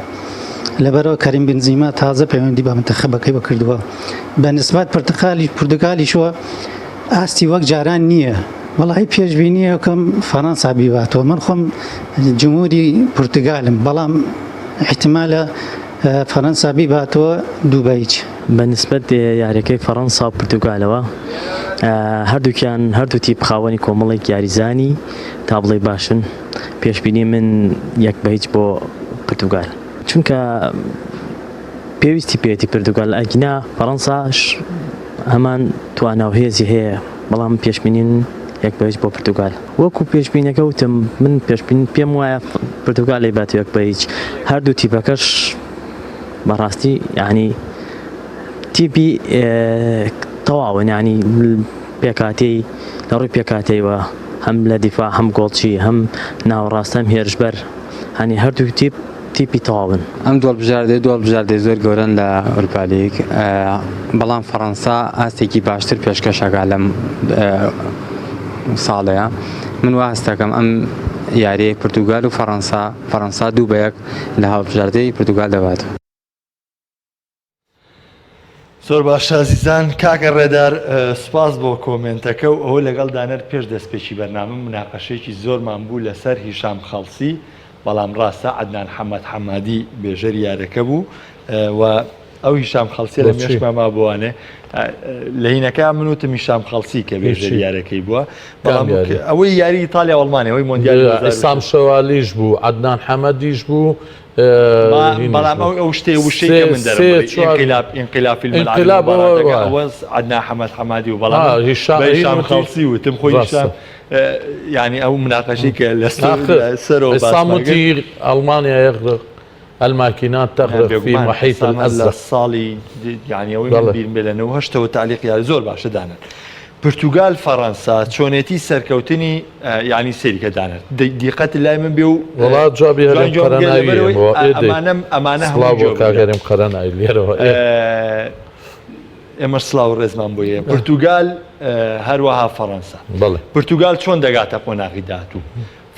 لەبەرەوە کەریم بنزیما تازە پەیوەندی بە منتەخەبەکەی بکردووە بەنسبەت پرتوگالیشوە ئاستی وەک جاران نییە وەڵی پێشبینیە کەم فەڕەنسا بیباتەوە من خۆم جمهوری پرتوگالم بەڵام احتیمالە فەڕەنسا بیباتەوە 2-1 بەنسبەت یاریەکەی فەڕەنسا و پرتوگالەوە هەردوو تیپ خاوەنی کۆمەڵێک یاریزانی تا بڵێ باشن پێشبینی من 1-0 بۆ پرتوگال چونکە پێویستی پێێتی پرتوگال ئەگینا فەڕەنساش هەمان تواناوهێزی هەیە بەڵام پێشبینین 1-0 بۆ پرتوگال وەکو پێشبینەکە وتم من پێشبین پێم وایە پرتوگال لێبات 1-0 هەردوو تیپەکەش بەڕاستی یعنی تیپی تەواون ینی پێکاتەی لە ڕووی پێکاتەیەوە هەم لە دیفاع هەم گۆڵچی هەم ناوەڕاستە هەم هێرشبەر هەنی هەردوو تیپی تەواون ئەم دۆڵبژاردەی زۆر گەورن لە ئەوروپا لیگ بەڵام فەڕەنسا ئاستێکی باشتر پێشکەشەکە لەم ساڵەیە من وا هەستەکەم ئەم یاریەی پرتوگال و فەڕەنسا 2-1 لە هەڵبژاردەی پرتوگال دەبات زۆر باش عزیزان کاکە ڕێدار سپاس بۆ کۆمنتەکە و ئەوە لەگەڵ دانەر پێش دەستپێکی بەرنامە مناقەشەیەکی زۆرمان بوو لەسەر هیشام خەڵسی بەڵام ڕاستە عەدنان حەمەد حەمادی بێژەری یارەکە بوو و ئەو هیشام خەڵسیە لە مێشکماما بوانێ لە هینەکە من وتم هیشام خەڵسی کە بێژەری یارەکەی بووە بەڵام ئەوەی یاری ئیتالیا ئەڵمانیا ئەوەی مۆندیال ئیسام شەوالیش بوو عەدنان حەمەدیش بوو بەڵام ئەو شتێ وشەی من دەرەوە ئینقلاب الملعب عەدنان حەمەد حەمادی و بەڵام هیشام خەڵسی وتم خۆی هیشام يعني ئەو مناقەشەی کە لەسەرەوە ئێستا ئەڵمانیا يغرق الماكينات تغرق في محيط الأزرق صالي يعني أوي بين بلنا وهشتو تعليق يعني زور باش دانا برتغال فرنسا چۆنێتی سەرکەوتنی يعني سێری کە دانا دیقەت لای من بێ و وڵات جوابی هەرێم قەرەناوی ئەمانە هەموو کاگەرێم قەرەناوی لێرەوە ئێمە سڵاو ڕێزمان بۆیە پرتغال هەروەها فەڕەنسا پرتغال چۆن دەگاتە قۆناغی داهاتوو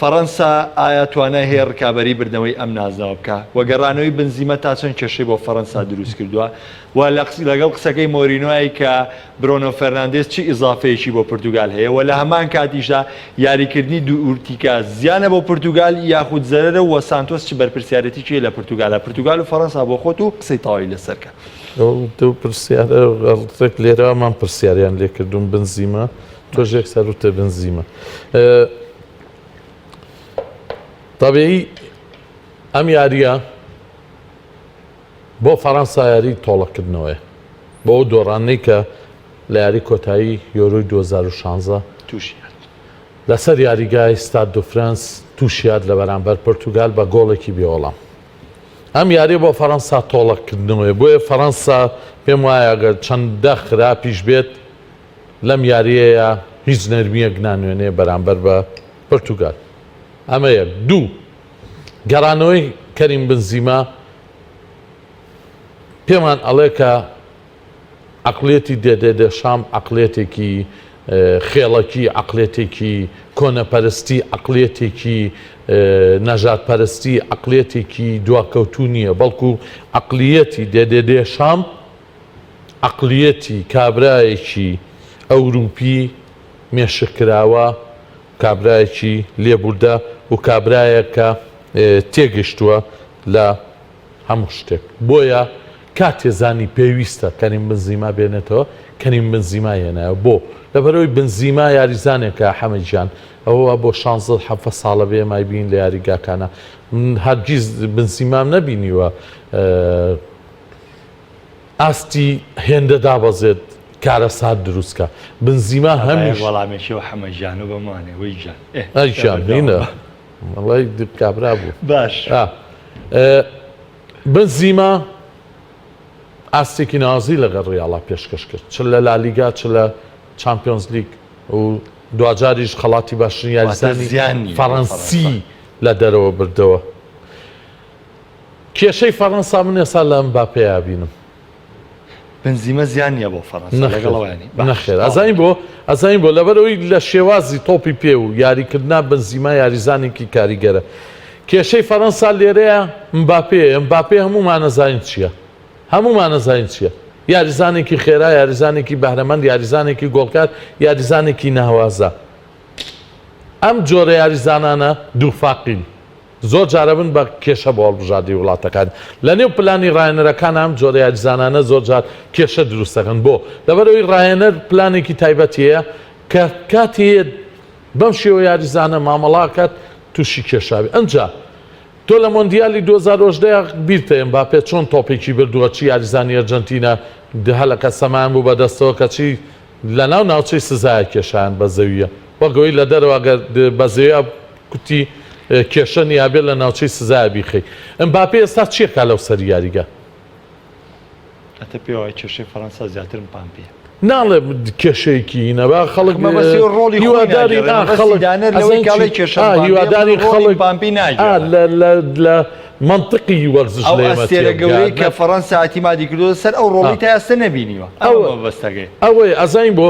فەڕەنسا ئایا توانای هەیە ڕکابەری بردنەوەی ئەم نازنەوە بکە وەگەڕانەوەی بنزیمە تا چەند کێشەی بۆ فەڕەنسا دروست کردووە و لەگەڵ قسەکەی مۆرینۆی کە برۆنۆ فەرناندێز چی ئیزافەیەکی بۆ پرتغال هەیە و لە هەمان کاتیشدا یاریکردنی دوورتیکە زیانە بۆ پرتغال یاخود زەرەرە و سانتۆس چ بەرپرسیارەتی چیە لە پرتغال و فەڕەنسا بۆ خۆت و قسەی تەواوی لەسەرکە دوو پرسیارە غەڵتێک لێرەوە من پرسیاریان لێ کردوم بنزیمە تۆژێک سەروتە بنزیمە طبيعي ئەم یاریە بۆ فەڕەنسا یاری تۆڵەکردنەوەی بۆ ئەو دۆڕانەی کە لە یاری کۆتایی یۆرۆی 2016 لەسەر یاریگای ستاد دو فرانس تووشیات لە بەرامبەر پرتغال بە گۆڵێکی بێوەڵام ئەم یاری بۆ فەڕەنسا تۆڵەکردنەوەی بۆیە فەڕەنسا پێم وایە گەر چەندە خراپیش بێت لەم یاریەیە هیچ نەرمیەک نانوێنێ بەرامبەر بە پرتغال ئەمە یەک دوو گەڕانەوەی کەریم بنزیمە پێمان ئەڵێ کە عەقڵێتی دێدێ شام عەقڵێتێکی خێڵەکی عەقڵێتێکی کۆنەپەرستی عەقڵێتێکی نەژادپەرستی عەقڵێتێکی دواکەوتوو نییە بەڵکو عەقلیەتی دێدێ شام عەقلیەتی کابرایەکی ئەوروپی مێشکراوە کابرایەکی لێبوردە و کابرایە کە تێگەشتووە لە هەموو شتێک بۆیە کاتێزانی پێویستە کەریم بنزیما بێنێتەوە کەریم بنزیما هێنایە بۆ لەبەرەوەی بنزیما یاریزانێکە حەمەدیان ئەوە بۆ 16 ساڵە بێ مای بین لە یاریگاکانە هەرگیز بنزیمام نەبینیوە ئاستی هێندە دابەزێت کارە سات دروستکە بنزیما هەمیش وەڵامێکیەوە حەمەدیان و بەمانێ وەی جان ئەیشانینە وڵی کابرا بوو باش بنزیما ئاستێکی نازی لەگەڵ ڕیاڵا پێشکەش کرد چ لە لالیگا چ لە چامپیۆنز لیگ و دوجاریش خەڵاتی باشترین یاریزانی فەڕەنسی لە دەرەوە بردەوە کێشەی فەڕەنسا من ێستا لە ئەمباپێیا بینم بنزیمە زیان نییە بۆ فەڕەنسا لەگەڵەوەیانی نەخێر ئەزانین بۆ لەبەرەوەی لە شێوازی تۆپی پێ و یاریکردنا بنزیما یاریزانێکی کاریگەرە کێشەی فەڕەنسا لێرەیە ئەمباپێ هەمومان نەزانین چییە هەمومان نەزانین چییە یاریزانێکی خێرا یاریزانێکی بەهرەمەند یاریزانێکی گۆڵکار یاریزانێکی ناوازە ئەم جۆرە یاریزانانە دووفاقین زۆر جارە بن بە کێشە بۆ هەڵبژاردی وڵاتەکان لە نێو پلانی ڕاهێنەرەکان ئەم جۆرە یاریزانانە زۆر جار کێشە دروستەکەن بۆ لەبەرەوەی ڕاهێنەر پلانێکی تایبەتیەیە کە کاتی بەم شێوە یاریزانە مامەڵاکات تووشی کێشاوی ئەنجا تۆ لە مۆندیالی 2010 بیرتە ئەمباپێ چۆن تۆپێکی بردووە چی یاریزانی ئەرجەنتینە هەلەکە سەمان بوو بەدەستەوە کە چی لە ناو ناوچەی سزایە کێشیان بە زەویە وەگەوەی لە دەرەوە بە زەویە کوتی کێشە نیابێت لە ناوچەی سزایە بیخەی ئەمباپێ ئێستا چیەکە لەو سەر یاریگە ئەتە پێوای کێشەی فەڕەنسا زیاترم پام پێ ناڵێ کێشەیەکی نەبا خەڵک هیواداری خەڵک پامپی لە منطقی وەرزش ئەستێرە گەورەی کە فەڕەنسا ئەتیمادی کردو سەر ئەو ڕۆڵی تا ئێستا نەبینیوە بەستەکەی ئەوەی ئەزانین بۆ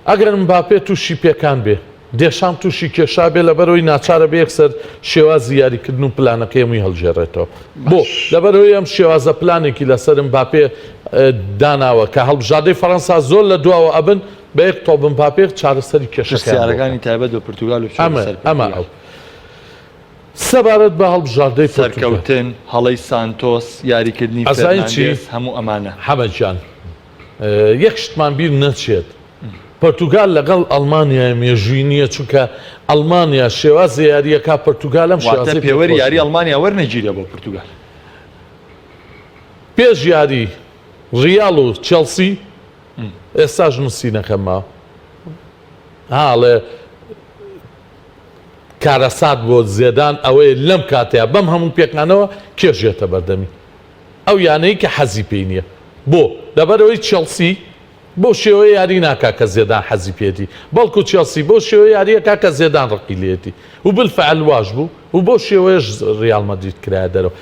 ئەگەر ئەمباپێ تووشی پێکان بێ دێشام تووشی کێشا بێ لەبەرەوەی ناچارە بە یەکسەر شێوازی یاریکردن و پلانەکەی هەمووی هەڵژێڕێتەوە بۆ لەبەرەوەی ئەم شێوازە پلانێکی لەسەر ئەمباپێ داناوە کە هەڵبژاردەی فەڕەنسا زۆر لە دواوە ئەبن بە یەک تۆبن پاپێر چارەسەری کێشەکان پرسیارەکانی تایبەت بە پورتوگال و ئەمە ئەو سەبارەت بە هەڵبژاردەی سەرکەوتن هەڵەی سانتۆس یاریکردنی فەرناندێز هەموو ئەمانە حەمەدجان یەک شتمان بیر نەچێت پۆرتوگال لەگەڵ ئەڵمانیا مێژووی نییە چونکە ئەڵمانیا شێوازە یاریەکە پۆرتوگالم واتە پێوەری یاری ئەڵمانیا وەرنەگیرە بۆ پورتوگال پێش یاری ڕیاڵ و چێلسی ئێستاش نووسینەکەم ماوە هاڵێ کارەسات بۆ زێدان ئەوەیە لەم کاتەیە بەم هەموو پێکانەوە کێژێتە بەردەمی ئەو یانەی کە حەزی پێی نییە بۆ لەبەرەوەی چێلسی بۆ شێوەیە یاری ناکا کە زێدان حەزی پێێتی بەڵکو چێلسی بۆ شێوەیە یاریەکە کە زێدان ڕقی لێتی و بالفعل واش بوو و بۆ شێوەیەش ڕیاڵ مەدرید کرایە دەرەوە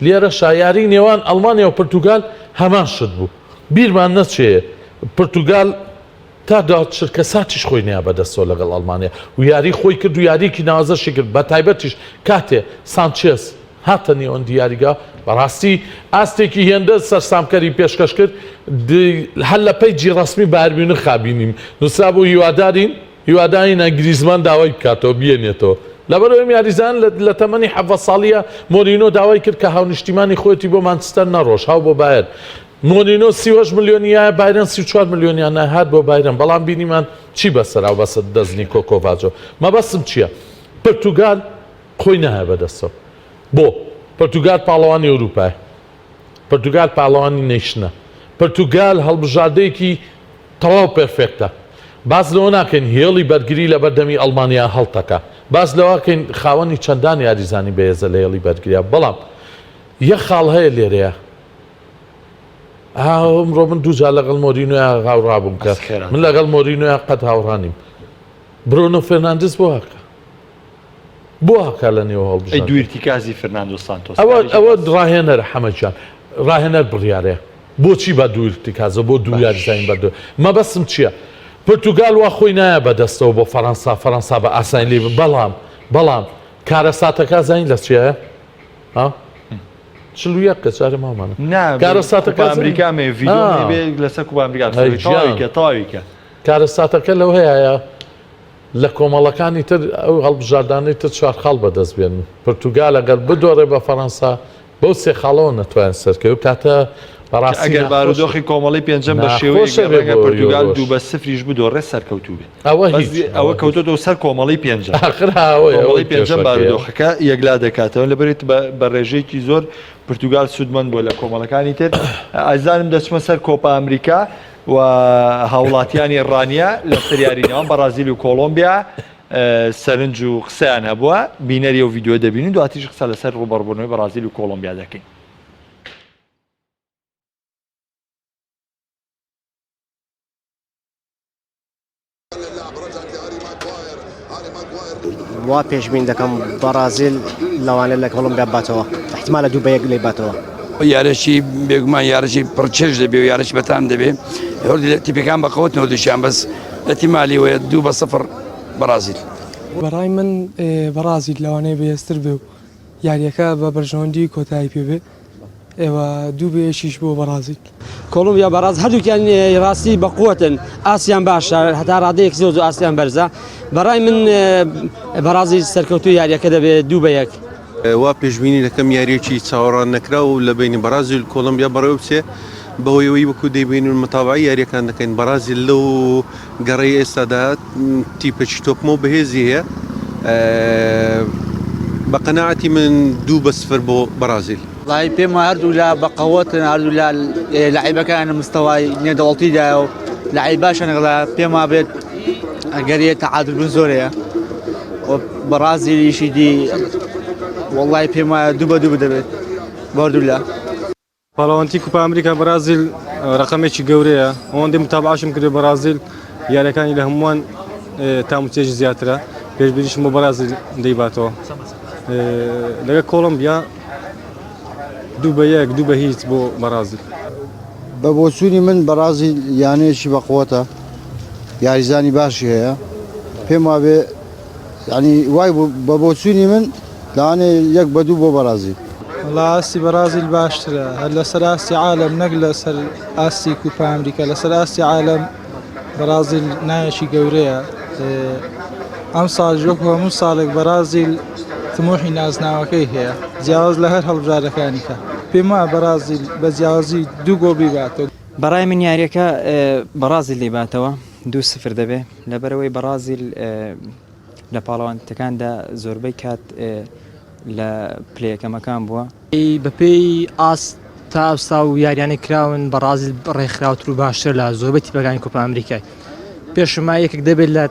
لێرەشا یاری نێوان ئەڵمانیا و پورتوگال هەمان شت بوو بیرمان نەچێ پورتوگال تا داچرکە ساتیش خۆی نیا بەدەستەوە لەگەڵ ئەڵمانیا و یاری خۆی کرد و یاریکی نازەشی کرد بە تایبەتیش کاتێ سانچێز هاتە نێوان دیاریگا بەڕاستی ئاستێکی هێندە سەرسامکەری پێشکەش کرد هەر لە پەیجی ڕسمی باربیونە خابینیم نووسرا بۆ هیوادارین ئەنگلیزمان داوای بکاتەوە بێنێتەوە لەبەرەوەی یاریزان لە تەمەنی 7 ساڵیە مۆرینۆ داوای کرد کە هاونیشتیمانی خۆەتی بۆ مانچستەر نەڕۆژ هاو بۆ بایر مۆرینۆ 38 ملیۆنیایە بایرن 34 ملیۆنیان نەهات بۆ بایرن بەڵام بینیمان چی بەسەرا و بەسەر دەزنی کۆکۆڤاجۆ مەبەستم چییە پورتوگال خۆی نەهە بەدەستەوە بۆ پورتوگال پاڵەوانی ئەوروپای پورتوگال پاڵەوانی نەیشنە پورتوگال هەڵبژاردەیەکی تەواو پێرفێکتە باز لەوە ناکەین هێڵی بەرگری لە بەردەمی ئەڵمانیا هەڵتەکە باز لەواکەین خاوەنی چەندان یاریزانی بەهێزە لە هێڵی بەرگریە بەڵام یەک خاڵ هەیە لێرەیە ئەمڕۆ من دووجار لەگەڵ مۆرینۆیە هاوڕابووم کە من لەگەڵ مۆرینۆیە قەت هاوڕانیم برۆنۆ فێرناندز بۆ هاکا لە نێو هەڵبژاردە دوورتی کازی فەرناندۆ سانتۆس ئەوە ڕاهێنەرە حەمەدجان ڕاهێنەر بڕیارەیە بۆچی بە دوورتی کازە بۆ دوو یاریزانی بەردەوە مەبەستم چییە پورتوگال وا خۆی نایە بەدەستەوە بۆ فەڕەنسا بە ئاسانی لێ بەڵام کارەساتەکە زین لە چیە چلوویە کە چارە مامانە کارەساتەکە ئەمریکا ڤیدیۆ لەسەر کوبا ئەمریکا تاویکە کارەساتەکە لەو هەیە لە کۆمەڵەکانی تر ئەو هەڵبژاردانەی تر چوار خاڵ بەدەست بێن پورتوگال ئەگەر بدۆڕێ بە فەڕەنسا بەو سێ خاڵەوە نەتوانن سەرکەوت کاتە بەڕاستی ئەگەر بارودۆخی کۆمەڵی پێنجەم بە شێوەیە پورتوگال 2-0 بدۆڕێ سەرکەوتوو بێت ئەوە کەوتۆتەوە سەر کۆمەڵی پێنجەم کۆمەڵی پێنجەم بارودۆخەکە یەکلا دەکاتەوە لەبەرێت بە ڕێژەیەکی زۆر پورتوگال سوودمەند بۆ لە کۆمەڵەکانی تر ئازانم دەچمە سەر کۆپا ئەمریکا و هاوڵاتیانی ڕانیا لە سریارینەوە بەرازیل و کۆلۆمبیا سەرنج و قسەیان هەبووە بینەری و ڤیددیۆ دەبینین دواتیش قسە لەسەر ڕوبەڕبوونەوەی بەرازیل و کۆلۆمبیا دەکەین. وا پێشبین دەکەم بەرازیل لەوانە لە کۆلۆمبیا باتەوە احتیمالە 2-1 لێ باتەوە یارەشی بێگومان یارەشی پڕچێژ دەبێ و یارەشی بەتان دەبێ هەردی تیپەکان بەقەوتنەوە دووشیان بەس احتیمالی وەیە 2-0 بەرازیل. بەڕای من بەرازیل لەوانەیە بەهێزتر بێ و یاریەکە بە بەرژەوەندی کۆتایی پێ بێ ئێوە 2-6 بۆ بەرازیل. کۆلۆمبیا بەراز هەردووکیان ڕاستی بەقوتن ئاسیان باشە هەتا ڕادەیەک زۆر ئاسیان بەرزە بەڕای من بەرازیل سەرکەوتوو یاریەکە دەبێت 2-1. وا پێشبینی دەکەم یاریەکی چاوەڕان نەکرا و لە بینی بەرازیل کۆلۆمبیا بەڕێوە بچێ بەهۆیەوەی وەکو دەیبینون متابعی یاریەکان دەکەین بەرازیل لەو گەڕەی ئێستادا تیپەکی تۆپمە و بەهێزی هەیە بە قەناعەتی من 2-0 بۆ بەرازیل. والله پێم هەردوو لە بەقەوەتن هەردوو لە لاعیبەکان مستەوای نێردەوڵتیدایە و لاعیب باشن لە پێم وابێت ئەگەریە تەعادل بوون زۆرەیە بەرازیلیشی دی والله پێم وایە 2-2 دەبێت بەردوو لە پاڵەوانتی کوپا ئەمریکا بەرازیل ڕقەمێکی گەورەیە ئەوەندەی متابعەشم کرد بەرازیل یاریەکانی لە هەمووان تاموچێژی زیاترە پێشبینیشم بۆ بەرازیل دەیباتەوە لەگە کۆلۆمبیا 2-1 2-0 بۆ بەرازیل. بە بۆچوونی من بەرازیل یانەیەکی بەقوتە یاریزانی باشی هەیە پێم وابێ ینی وای بە بۆچوونی من لەوانەیە 1-2 بۆ بەرازیل. والله ئاستی بەرازیل باشترە هەر لەسەر ئاستی عالم نەک لەسەر ئاستی کوپا ئەمریکا لەسەر ئاستی عالم بەرازیل نایەکی گەورەیە ئەم ساڵ ژۆک هەموو ساڵێک بەرازیل تمۆحی نازناوەکەی هەیە جیاواز لە هەر هەڵبژارەکانی کە پێم وایە بەرازیل بە جیاوازی 2 گۆڵ بیباتەوە بەڕای من یاریەکە بەرازیل دەیباتەوە 2-0 دەبێ لەبەرەوەی بەرازیل لە پاڵەوانتەکاندا زۆربەی کات لە پلەیەکەمەکان بووە بەپێی ئاست تا ئەوستا و یاریانەی کراون بەرازیل ڕێکخراوتر و باشتر لە زۆربەی تیپەکانی کوپا ئەمریکای پێشم یەکێک دەبێت لە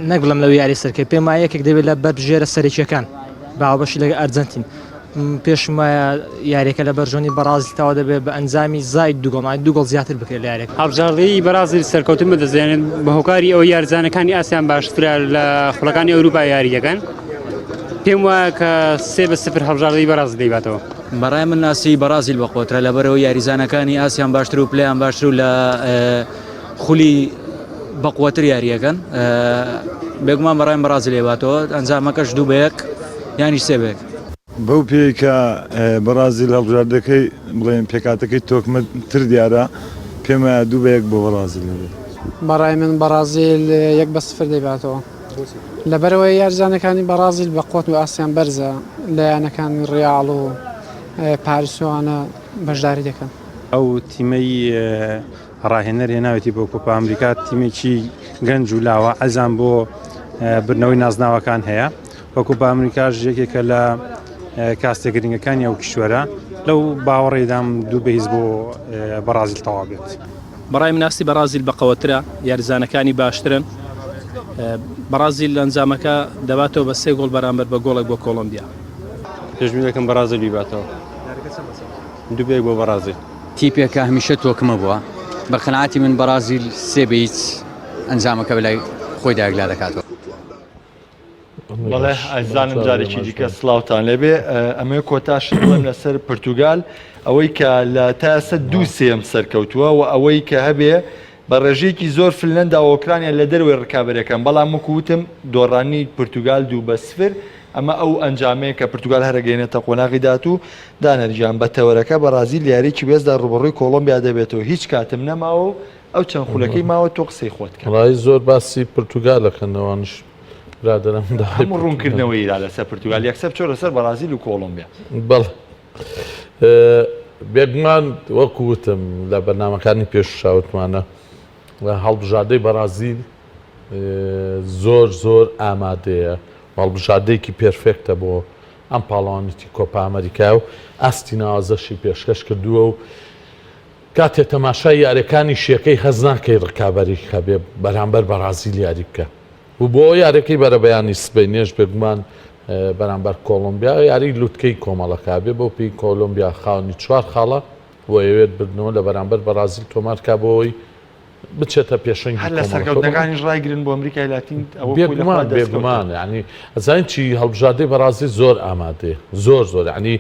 نەک بڵم لەو یاری سەرکە پێم یەکێک دەبێت لە بەرژێرە سەرەکیەکان باوبەشی لەگە ئەرجەنتین پێشم وایە یاریەکە لە بەرژۆنی بەرازیل تاوا دەبێت بە ئەنجامی زای 2 گۆڵ زیاتر بکرێت لە یاریەکە هەڵبژاردنی بەرازیل سەرکەوتن بەدەستێنێت بە هۆکاری ئەو یاریزانەکانی ئاسیان باشترە لە خوڵەکانی ئەوروپا یاریەکان پێم وایە کە 3-0 هەڵبژاردنی بەرازیل دەیباتەوە بەڕای من ناسی بەرازیل بەخۆترە لەبەرەوە یاریزانەکانی ئاسیان باشتر و پلیان باشتر و لە خولی بەقوتر یاریەکەن بێگومان بەڕای بەرازیل دەیباتەوە ئەنجامەکەش 2-1 یانی 3-1 بەو پێی کە بەرازیل هەڵبژاردەکەی بڵێن پێکاتەکەی تۆکمەتر دیارە پێم وایە 2-1 بۆ بەرازیل دەبێت بەڕای من بەرازیل 1-0 دەیباتەوە لەبەرەوەی یاریزانەکانی بەرازیل بە قوت و ئاسیان بەرزە لە یانەکانی ڕیاڵ و پاریسوانە بەشداری دەکەن ئەو تیمەی ڕاهێنەر هێناوێتی بۆ کوپا ئەمریکا تیمێکی گەنج و لاوە ئەزان بۆ برنەوەی نازناوەکان هەیە وە کوپا ئەمریکاش یەکێکە لە کاستێگرنگەکانی ئەو کشوەرە لەو باوەڕێدام 2 بەهیز بۆ بەرازیل تەواو بێت بەڕای مناسی بەرازیل بەقەوەترە یاریزانەکانی باشترن بەرازیل لە ئەنجامەکە دەباتەوە بە 3 گۆڵ بەرامبەر بە گۆڵێک بۆ کۆلۆمبیا پێشبینی دەکەم بەرازیل بیباتەوە 2 بۆ بەرازیل تیپێکە هەمیشە تۆکمە بووە بەقەناعەتی من بەرازیل 3-1 ئەنجامەکە بەلای خۆی داگلا دەکاتەوە بەڵێ ئەزانم جارێکی دیکە سڵاوتان لێبێ ئەمە کۆتاشت بڵێم لەسەر پرتوگال ئەوەی کە لە تاسە 2-3 سەرکەوتووە و ئەوەی کە هەبێ بە ڕێژەیەکی زۆر فلەندا ئۆکرانیا لە دەروێ ڕکابەرەکەم بەڵام وەکوتم دۆڕانی پرتوگال 2-0 ئەمە ئەو ئەنجامەیە کە پرتوگال هەرەگەینێتە قۆناغی دات و دانەرجیان بە تەوەرەکە بەرازیل یاریی بێزدا ڕوبڕووی کۆلۆمبیا دەبێتەوە هیچ کاتم نەماوە و ئەو چەند خولەکەی ماوە تۆ قسەی خۆت کە ڕای زۆر باسی پرتوگالەکەنەوەش برادرم هەموو ڕوونکردنەوەیدا لەسەر پرتوگال یەکسەر چۆ لەسەر بەرازیل و کۆلۆمبیا بەڵ بێگومان وەکوتم لە بەرنامەکانی پێششاوتمانە هەڵبژاردەی بەرازیل زۆر ئامادەیە هەڵبژاردەیەکی پێرفێکتە بۆ ئەم پاڵەوانێتی کۆپا ئەمریکا و ئاستی ناوازەشی پێشکەش کردووە و کاتێ تەماشای یاریەکانی شیەکەی هەز ناکەی ڕکابەری هەبێ بەرامبەر بەرازیل یاری بکە و بۆ یارەکەی بەرەبەیانی سبەینێش بێگومان بەرامبەر کۆلۆمبیا یاری لوتکەی کۆمەڵەکە بێ بۆ پێی کۆلۆمبیا خاونی 4 خاڵە و ئەوێت بردنەوە لە بەرامبەر بەرازیل تۆمارکە بۆەوەی بچێتە پێشەنگی هەر لە سەرکەوتنەکانیش ڕایگرن بۆ ئەمریکای لاتین بێگومان ینی ئەزانین چی هەڵبژاردەی بەرازیل زۆر ئامادەیە زۆر ینی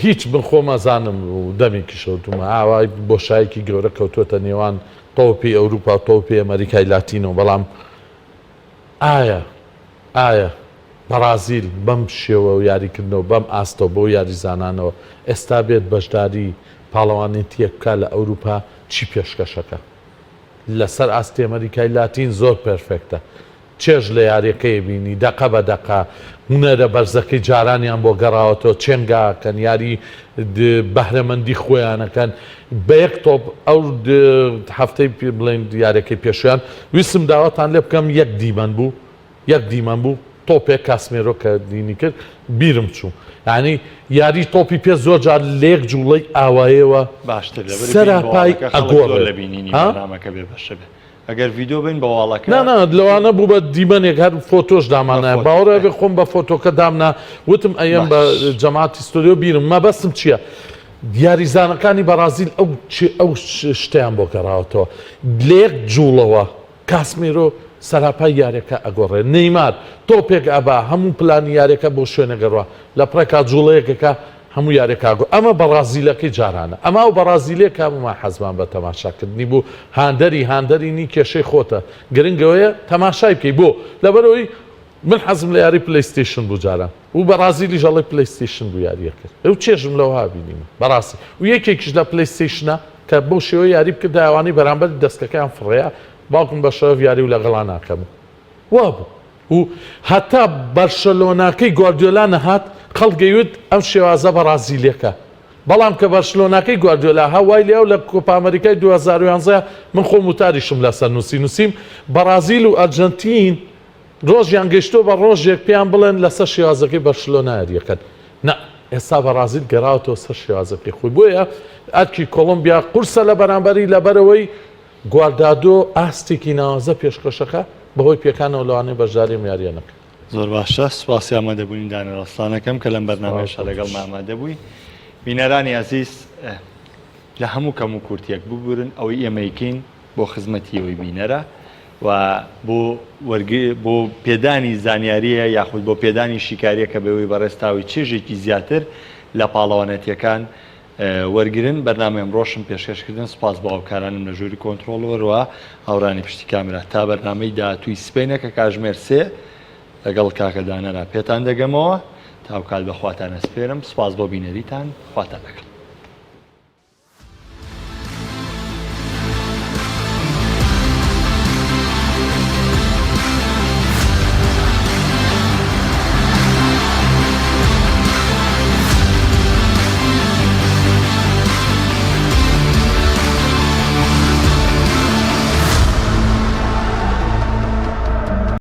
هیچ من خۆمەزانم و دەمێکی شەوتمە ئاوای بۆشایەکی گەورە کەوتوتە نێوان تۆپی ئەوروپا و تۆپی ئەمریکای لاتینەوە بەڵام ئایا بەرازیل بەم شێوە و یاریکردنەوە بەم ئاستۆ بۆ یاریزانانەوە ئێستا بێت بەشداری پاڵەوانێتیە بکە لە ئەوروپا چی پێشکەشەکە لەسەر ئاستی ئەمریکای لاتین زۆر پێرفێکتە چێژ لە یاریەکەی بینی دەقە بە دەقا هونەرە بەرزەکەی جارانیان بۆ گەڕاوەتەوە چێنگاکەن یاری بەهرەمەندی خۆیانەکەن بە یەک تۆپ ئەو هەفتەی بڵێن یاریەکەی پێشیان ویسم داواتان لێ بکەم یەک دیمان بوو تۆپێک کاسمێرۆ کە دینی کرد بیرم چوو یعنی یاری تۆپی پێ زۆر جار لێک جوڵەی ئاوایەوە باشتر سەراپای ئەگۆڕێ لە بینینی بەرنامەکە بێ بەشە بێ ئەگەر ڤیدۆ بین بە واڵەکە لەوانە بوو بە دیمەنێک هەر فۆتۆش دامانە باوەڕێ بێ خۆم بە فۆتۆکە دامنا وتم ئەیەم بە جەماعەتی ستۆدیۆ بیرم مەبەستم چییە؟ دیاریزانەکانی بەرازیل ئەو شتیان بۆ گەڕاوەتەوە لێک جوڵەوە کاسمێرۆ سەراپای یاریەکە ئەگۆڕێ نەیمار تۆپێک ئەبا هەموو پلانی یاریەکە بۆ شوێنە گەڕوە لە پڕێکا جوڵەیەکەکە هەموو یاریەکەگو ئەمە بەرازیلەکەی جارانە ئەما و بەرازیلێ کامما حەزمان بە تەماشاکردنی بوو هاندەری نی کێشەی خۆتە گرنگەوەیە تەماشای بکەی بۆ لەبەرەوەی من حەزم لە یاری پلیستیشن بوو جارە و بەرازیلی ژەڵی پلیستیشن بوو یاریەکرد ئەو چێژم لەوها بینیم بەڕاستی و یەکێکیش لە پلیستیشنە کە بۆ شێوە یاری بکرد داوانی بەرامبەر دەستەکەیان فڕەیە باوکم بە شەوە یاری و لەگەڵا ناکەم وا بوو و هەتا بەرشەلۆناکەی گواردیۆلا نەهات خەڵگەیوت ئەم شێوازە بەرازیلەکە بەڵام کە بەرشلۆناکەی گواردیۆلا هەوای لێو لە کۆپا ئەمریکای 2011 من خۆم وتاریشم لەسەر نووسیم بەرازیل و ئەرجەنتین ڕۆژیان گەشتۆ بە ڕۆژێک پێیان بڵێن لەسەر شێوازەکەی بەرشلۆنا یاریەکەن نە ئێستا بەرازیل گەڕاوەتەوە سەر شێوازەکەی خۆی بۆیە ئەرکی کۆلۆمبیا قورسە لە بەرامبەری لەبەرەوەی گواردادۆ ئاستێکی ناوازە پێشکەشەکە بەهۆی پێکانەوە لەوانەیە بەشداری یاریەنەکە زۆر باشە سوپاسی ئامادەبوونی دانەڕستانەکەم کە لەم بەرنامەیەشە لەگەڵ ئامادە بووی بینەرانی عزیز لە هەموو کەم و کورتێک ببورن ئەوەی ئێمەیکەین بۆ خزمەتیەوەی بینەرە و بۆ پێدانی زانیاریە یاخود بۆ پێدانی شیکاریە کە بەوەی بەڕێستاوی چێژێکی زیاتر لە پاڵەوانەتیەکان وەرگرن بەرنامەیەم ڕۆشن پێشکەشکردن سپاس بە هاوکارانم لە ژووری کۆنتترۆلەوەەوە هاورانی پشتی کامرا تا بەرنامەی داهاتووی سپینە کە کاژمێر سێ لەگەڵ کاکەدانەرا پێتان دەگەمەوە تاوکال بەخواتانە سپێرم سپاس بۆ بینەریتان خواتان لەگەڵ